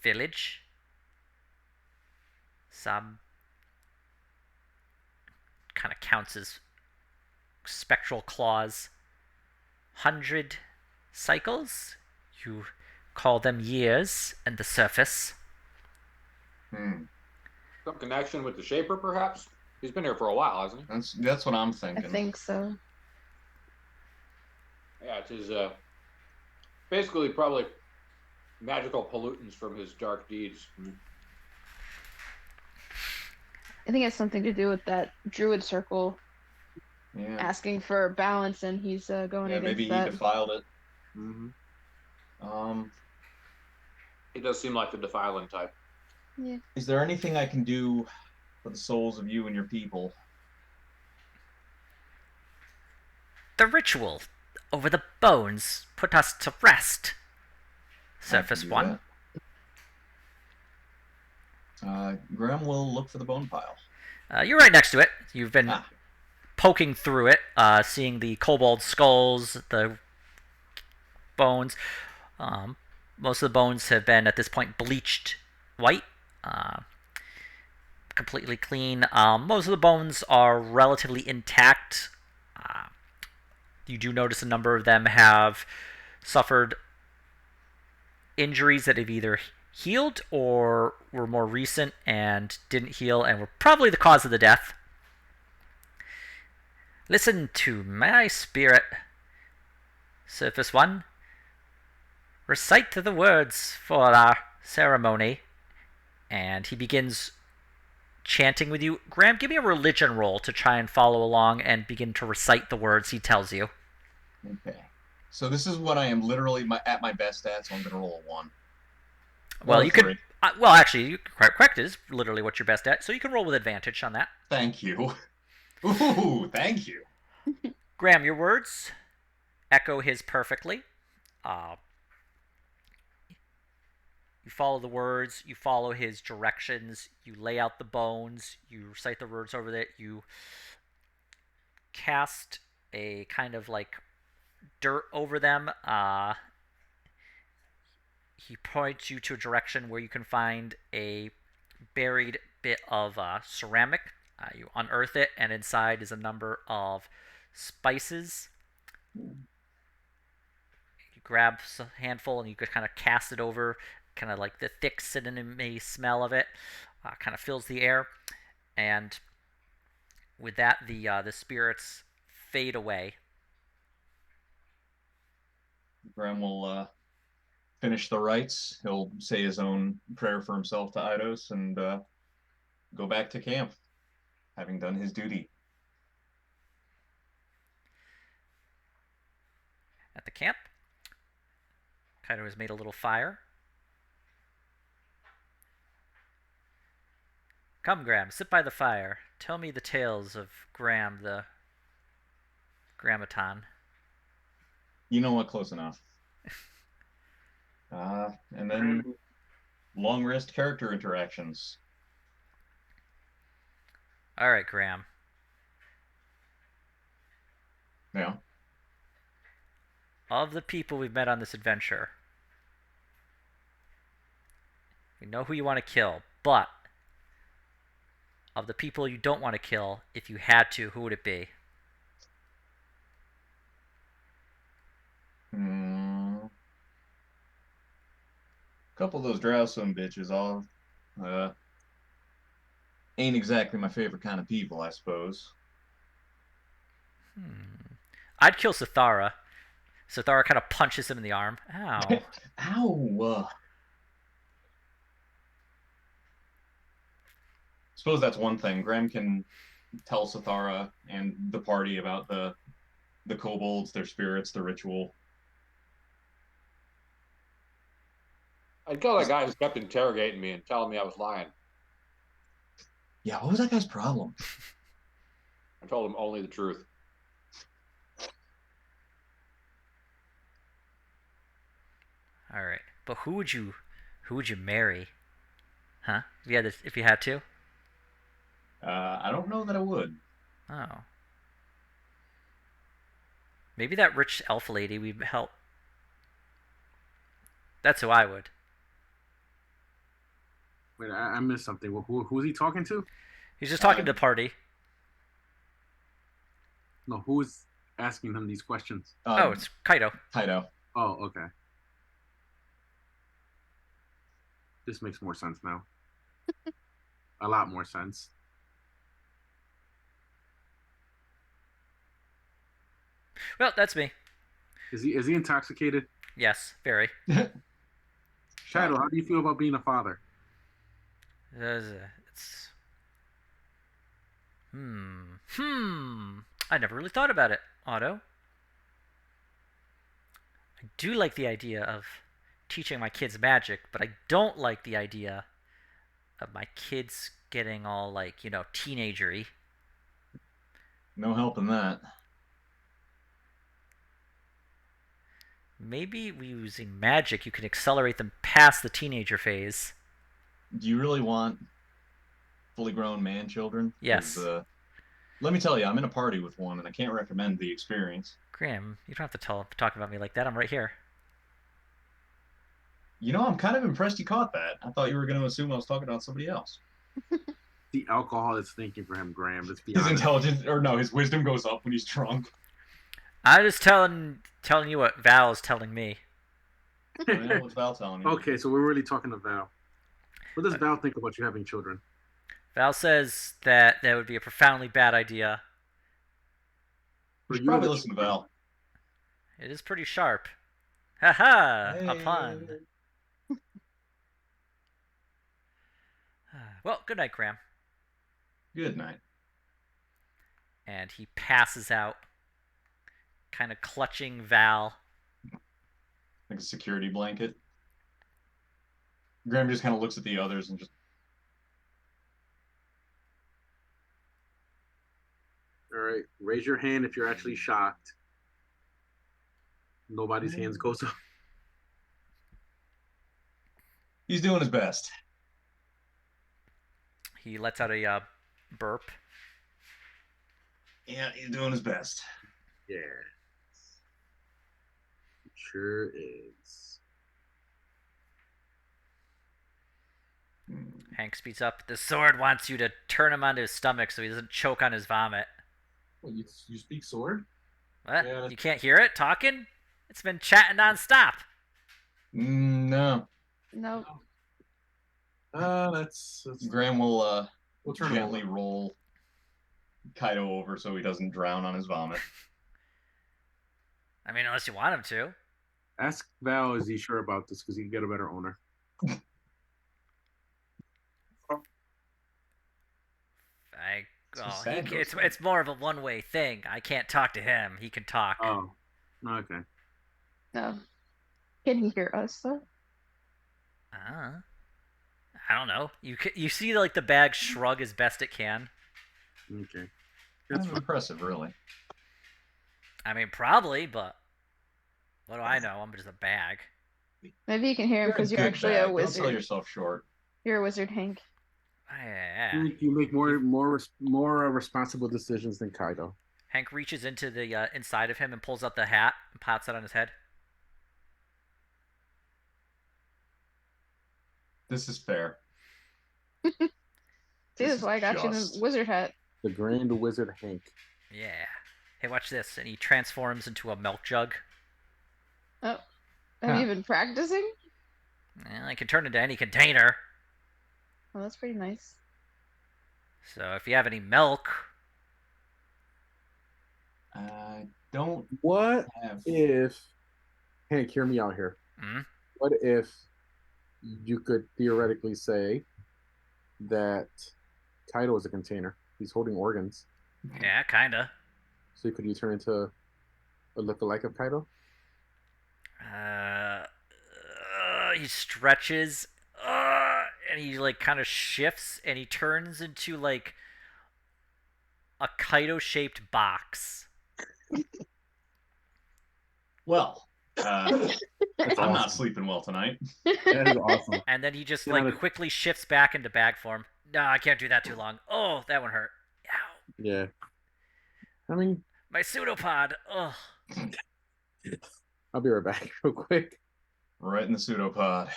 village. Some kind of counts as spectral claws. 100 cycles. You call them years and the surface. Some connection with the Shaper, perhaps? He's been here for a while, hasn't he? That's what I'm thinking. I think so. Yeah, it's his, basically probably magical pollutants from his dark deeds. I think it has something to do with that druid circle asking for balance, and he's going against maybe that. He defiled it. He does seem like the defiling type. Yeah. Is there anything I can do for the souls of you and your people? The ritual over the bones put us to rest. Surface one. Graham will look for the bone pile. You're right next to it. You've been poking through it, seeing the kobold skulls, the bones. Most of the bones have been, at this point, bleached white. Completely clean. Most of the bones are relatively intact. You do notice a number of them have suffered injuries that have either healed or were more recent and didn't heal and were probably the cause of the death. Listen to my spirit. Surface one. Recite the words for our ceremony. And he begins chanting with you. Graham, give me a religion roll to try and follow along and begin to recite the words he tells you. Okay. So this is what I am literally at my best at, so I'm going to roll a 1. Well, or you 3. could. Well, actually, you correct. It is literally what you're best at, so you can roll with advantage on that. Thank you. Ooh, thank you. Graham, your words echo his perfectly. You follow the words, you follow his directions, you lay out the bones, you recite the words over it, you cast a kind of like dirt over them. He points you to a direction where you can find a buried bit of ceramic. You unearth it, and inside is a number of spices. You grab a handful and you could kind of cast it over, kind of like the thick cinnamony smell of it kind of fills the air, and with that, the spirits fade away. Graham will finish the rites. He'll say his own prayer for himself to Eidos and go back to camp, having done his duty. At the camp, Kaido has made a little fire. Come, Graham, sit by the fire. Tell me the tales of Graham the Grammaton. You know what? Close enough. And then long rest character interactions. All right, Graham. Yeah. Of the people we've met on this adventure, we know who you want to kill, but of the people you don't want to kill, if you had to, who would it be? A couple of those Drowsome bitches all ain't exactly my favorite kind of people, I suppose. I'd kill Sithara. Sithara kind of punches him in the arm. Ow. Ow. Suppose that's one thing. Graham can tell Sithara and the party about the kobolds, their spirits, the ritual. I'd kill that guy who kept interrogating me and telling me I was lying. Yeah, what was that guy's problem? I told him only the truth. All right, but who would you marry? Huh? If you had to? I don't know that I would. Oh. Maybe that rich elf lady we help. That's who I would. Wait, I missed something. Who's he talking to? He's just talking to the party. No, who's asking him these questions? It's Kaido. Kaido. Oh, okay. This makes more sense now. A lot more sense. Well, that's me. Is he intoxicated? Yes, very. Shadow, how do you feel about being a father? It's I never really thought about it, Otto. I do like the idea of teaching my kids magic, but I don't like the idea of my kids getting all like, teenagery. No help in that. Maybe using magic you can accelerate them past the teenager phase. Do you really want fully grown man children? Yes. Let me tell you, I'm in a party with one, and I can't recommend the experience. Graham, you don't have to talk about me like that. I'm right here. I'm kind of impressed you caught that. I thought you were going to assume I was talking about somebody else. The alcohol is thinking for him, Graham. Let's be his honest. intelligence, or no, his wisdom goes up when he's drunk. I'm just telling you what Val is telling me. What's Val telling you? Okay, so we're really talking to Val. What does Val think about you having children? Val says that would be a profoundly bad idea. You should probably listen to Val. It is pretty sharp. Ha Hey. A pun. Well, good night, Graham. Good night. And he passes out, kind of clutching Val like a security blanket. Graham just kind of looks at the others and just. All right, raise your hand if you're actually shocked. Nobody's hands goes up. He's doing his best. He lets out a burp. Yeah, he's doing his best. Yeah. Sure is. Hank speaks up. The sword wants you to turn him onto his stomach so he doesn't choke on his vomit. Well, you speak sword? What? Yeah. You can't hear it talking? It's been chatting nonstop. No. No. That's Graham will we'll gently roll Kaido over so he doesn't drown on his vomit. I mean, unless you want him to. Ask Val, is he sure about this? Because he can get a better owner. It's more of a one-way thing. I can't talk to him. He can talk. Oh, okay. No. Can he hear us though? I don't know. You see like the bag shrug as best it can. Okay. That's impressive, really. I mean, probably, but what do I know? I'm just a bag. Maybe you can hear him because you're actually a wizard. Don't sell yourself short. You're a wizard, Hank. Yeah. You make more responsible decisions than Kaido. Hank reaches into the inside of him and pulls out the hat and pops it on his head. This is fair. See, that's why I got you the wizard hat. The Grand Wizard Hank. Yeah. Hey, watch this. And he transforms into a milk jug. Oh. Have you been practicing? Well, I can turn into any container. Well, that's pretty nice. So if you have any milk... I don't... What if... Hank, hear me out here. Mm-hmm. What if you could theoretically say that Kaido is a container? He's holding organs. Yeah, kinda. So could you turn into a lookalike of Kaido? He stretches, and he like kind of shifts, and he turns into like a Kaido-shaped box. Well, I'm not sleeping well tonight. That is awesome. And then he just like quickly shifts back into bag form. No, I can't do that too long. Oh, that one hurt. Ow. Yeah. I mean, my pseudopod. Ugh. I'll be right back real quick. Right in the pseudopod.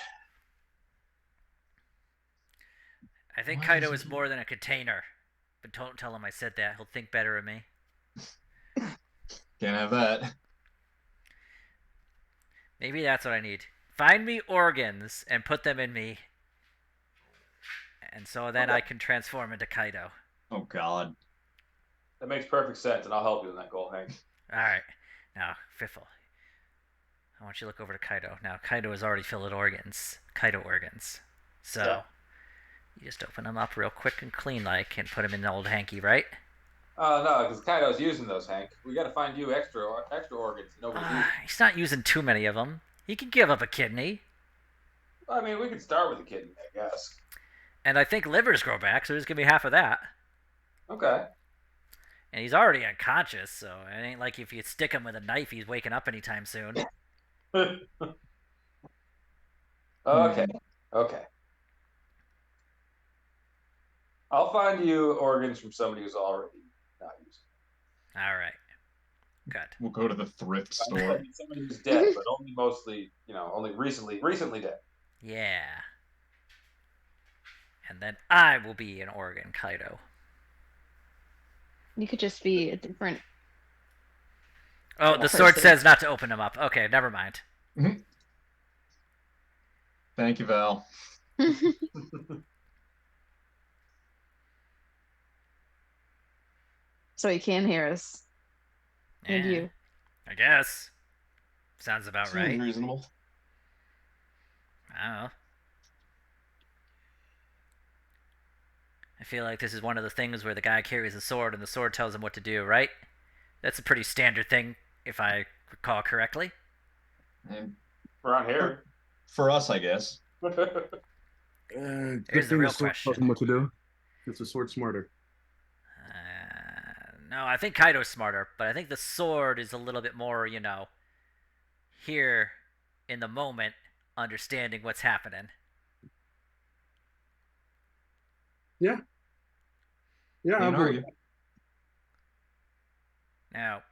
I think Kaido is more than a container. But don't tell him I said that. He'll think better of me. Can't have that. Maybe that's what I need. Find me organs and put them in me. And so then I can transform into Kaido. Oh, God. That makes perfect sense, and I'll help you in that goal, Hank. All right. Now, Fiffle, I want you to look over to Kaido. Now, Kaido has already filled organs. Kaido organs. So, yeah. You just open them up real quick and clean like and put them in the old hanky, right? No, because Kaido's using those, Hank. We got to find you extra organs. He's not using too many of them. He can give up a kidney. I mean, we could start with a kidney, I guess. And I think livers grow back, so just give me half of that. Okay. And he's already unconscious, so it ain't like if you stick him with a knife, he's waking up anytime soon. Okay. I'll find you organs from somebody who's already not using them. All right. Good. We'll go to the thrift store. Somebody who's dead, but only mostly, only recently dead. Yeah. And then I will be an organ, Kaido. You could just be a different... Oh, the sword says not to open them up. Okay, never mind. Mm-hmm. Thank you, Val. So he can hear us. Yeah, and you. I guess. Sounds about right. Seems reasonable. I don't know. I feel like this is one of the things where the guy carries a sword and the sword tells him what to do, right? That's a pretty standard thing, if I recall correctly. around here. For us, I guess. Good Here's the thing the real sword question. tells him what to do. Gets the sword smarter. No, I think Kaido's smarter, but I think the sword is a little bit more, here in the moment, understanding what's happening. Yeah. Yeah, I'll Can't agree. argue. Now,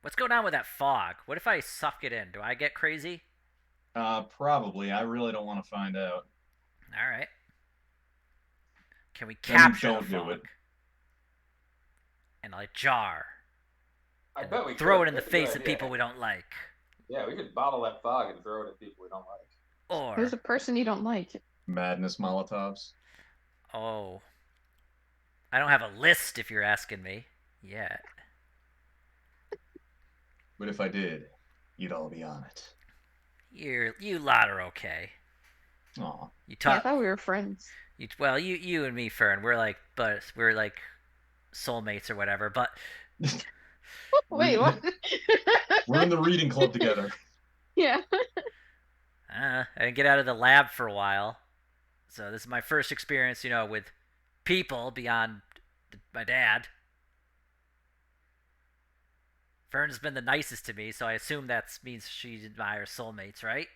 what's going on with that fog? What if I suck it in? Do I get crazy? Probably. I really don't want to find out. All right. Can we Then you capture the don't do fog? it. And like jar. I And bet we throw could. it in the That's a good face of idea. people we don't like. Yeah, we could bottle that fog and throw it at people we don't like. Or Who's a person you don't like? Madness Molotovs. oh, I don't have a list if you're asking me yet. But if I did, you'd all be on it. You lot are okay. Aw. You Yeah, I talk. thought we were friends. You and me, Fern. We're like soulmates or whatever. But Wait, what? We're in the reading club together. Yeah. I didn't get out of the lab for a while, so this is my first experience, with people beyond my dad. Fern's been the nicest to me, so I assume that means she and I are soulmates, right?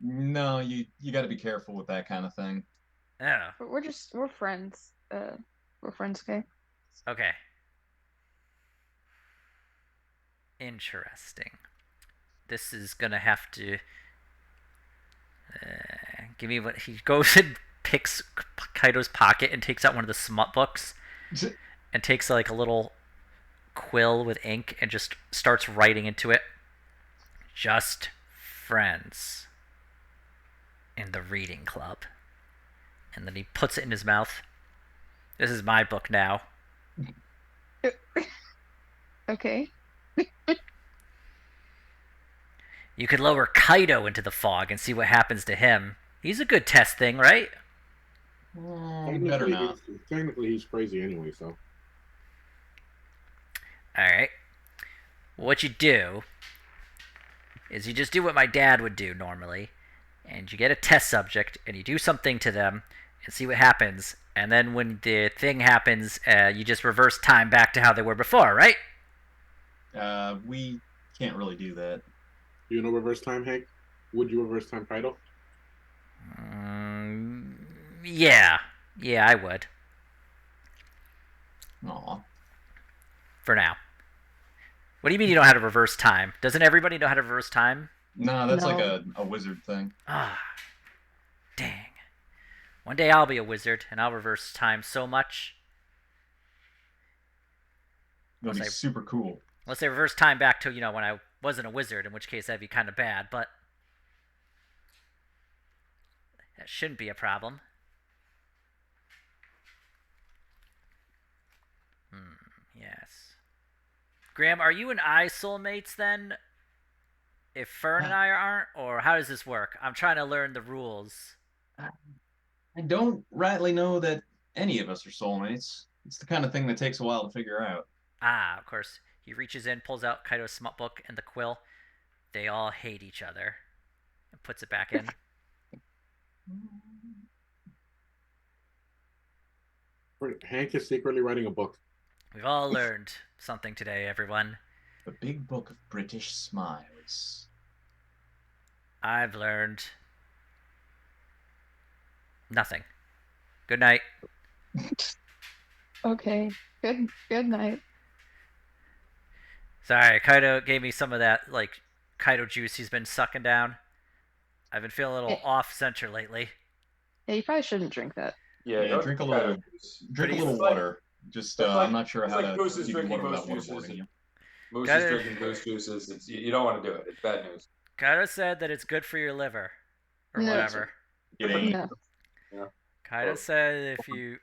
No, you got to be careful with that kind of thing. Oh, We're friends. We're friends, okay? okay. Interesting. This is gonna have to give me what he goes and picks Kaido's pocket and takes out one of the smut books and takes like a little quill with ink and just starts writing into it. Just friends in the reading club. And then he puts it in his mouth. This is my book now. Okay. You could lower Kaido into the fog and see what happens to him. He's a good test thing, right? Better not. Technically, he's crazy anyway, so. Alright. What you do is you just do what my dad would do normally, and you get a test subject and you do something to them and see what happens, and then when the thing happens, you just reverse time back to how they were before, right? We can't really do that. Do you know reverse time, Hank? Would you reverse time, Kaido? Yeah. Yeah, I would. Aw. For now. What do you mean you don't know how to reverse time? Doesn't everybody know how to reverse time? No, that's No. like a wizard thing. Ah. Dang. One day I'll be a wizard, and I'll reverse time so much. That'd be Unless super cool. Unless they reverse time back to, when I wasn't a wizard, in which case that'd be kind of bad, but that shouldn't be a problem. Yes. Graham, are you and I soulmates then? If Fern and I aren't? Or how does this work? I'm trying to learn the rules. I don't rightly know that any of us are soulmates. It's the kind of thing that takes a while to figure out. Ah, of course. He reaches in, pulls out Kaido's smut book and the quill. They all hate each other. And puts it back in. Hank is secretly writing a book. We've all learned something today, everyone. The Big Book of British Smiles. I've learned nothing. Good night. Okay. Good night. Sorry, Kaido gave me some of that, Kaido juice he's been sucking down. I've been feeling a little off center lately. Yeah, you probably shouldn't drink that. Yeah, drink a little water. Just I'm not sure how to Moose is even drinking without Moose waterboarding juices. you. Moose is drinking Moose juices. You don't want to do it. It's bad news. Kaido said that it's good for your liver. Or No. whatever. It ain't. No. Yeah. Kaido said if you...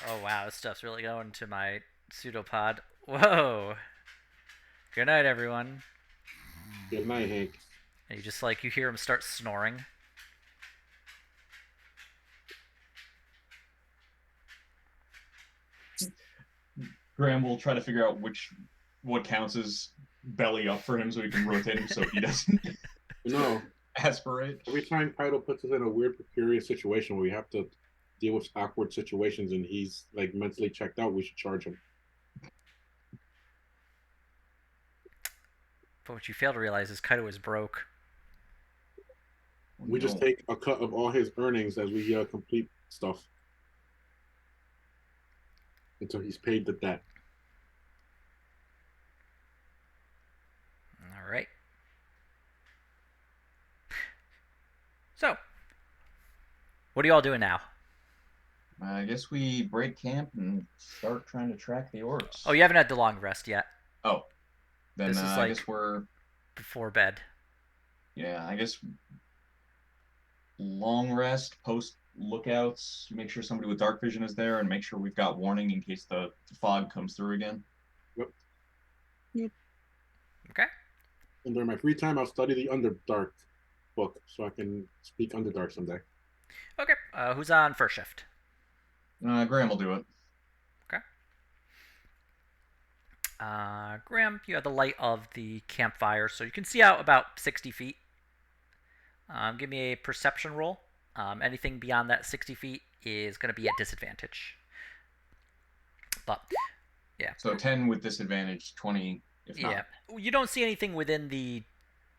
Oh, wow, this stuff's really going to my pseudopod. Whoa. Good night, everyone. Good night, Hank. And you hear him start snoring. Graham will try to figure out what counts as belly up for him so he can rotate him so he doesn't No. aspirate. Every time Kaido puts us in a weird, precarious situation where we have to deal with awkward situations and he's like mentally checked out, we should charge him. But what you fail to realize is Kaido is broke. We just take a cut of all his earnings as we complete stuff until he's paid the debt. All right. So, what are you all doing now? I guess we break camp and start trying to track the orcs. Oh, you haven't had the long rest yet. Oh, then this is I guess we're before bed. Yeah, I guess long rest, post lookouts, make sure somebody with dark vision is there, and make sure we've got warning in case the fog comes through again. Yep. Okay. And during my free time, I'll study the Underdark book so I can speak Underdark someday. Okay. Who's on first shift? Graham will do it. Okay. Graham, you have the light of the campfire, so you can see out about 60 feet. Give me a perception roll. Anything beyond that 60 feet is going to be at disadvantage. But, yeah. So 10 with disadvantage, 20 if not. Yeah. You don't see anything within the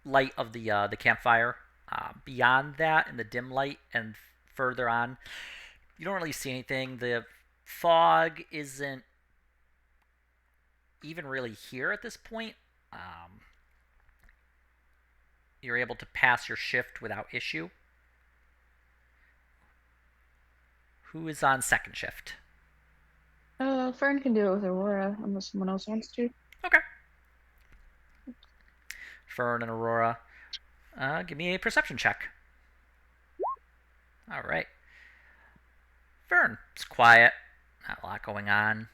light of the campfire. Beyond that, in the dim light and further on, you don't really see anything. The fog isn't even really here at this point. You're able to pass your shift without issue. Who is on second shift? Fern can do it with Aurora, unless someone else wants to. Okay. Fern and Aurora. Give me a perception check. All right. Fern, it's quiet. Not a lot going on.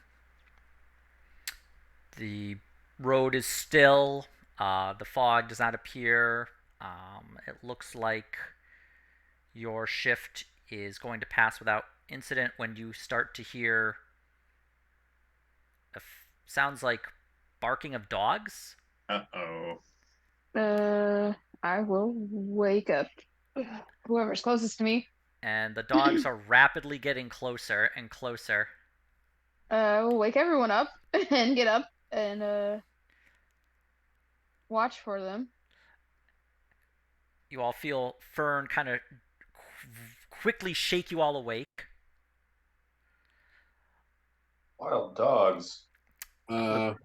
The road is still. The fog does not appear. It looks like your shift is going to pass without incident when you start to hear sounds like barking of dogs. Uh-oh. I will wake up whoever's closest to me. And the dogs are rapidly getting closer and closer. We'll wake everyone up and get up and watch for them. You all feel Fern kind of quickly shake you all awake. Wild dogs. I'll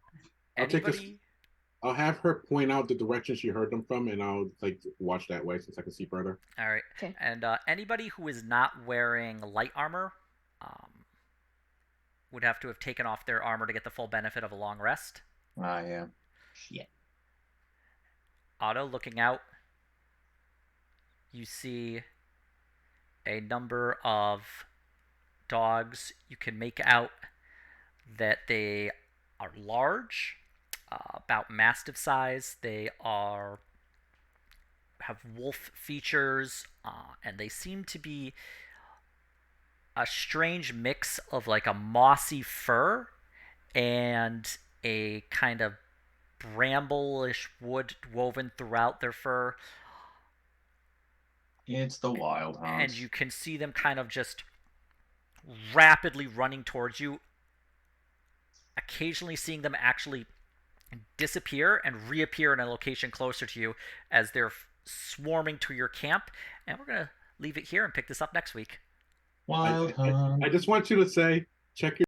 have her point out the direction she heard them from, and I'll watch that way since I can see further. All right. Okay. And anybody who is not wearing light armor would have to have taken off their armor to get the full benefit of a long rest. Yeah. Shit. Otto, looking out, you see a number of dogs. You can make out that they are large, about mastiff size. They have wolf features, and they seem to be a strange mix of like a mossy fur and a kind of bramble-ish wood woven throughout their fur. It's the wild hunts. And you can see them kind of just rapidly running towards you, occasionally seeing them actually disappear and reappear in a location closer to you as they're swarming to your camp. And we're going to leave it here and pick this up next week. Wild hunts. I just want you to say, check your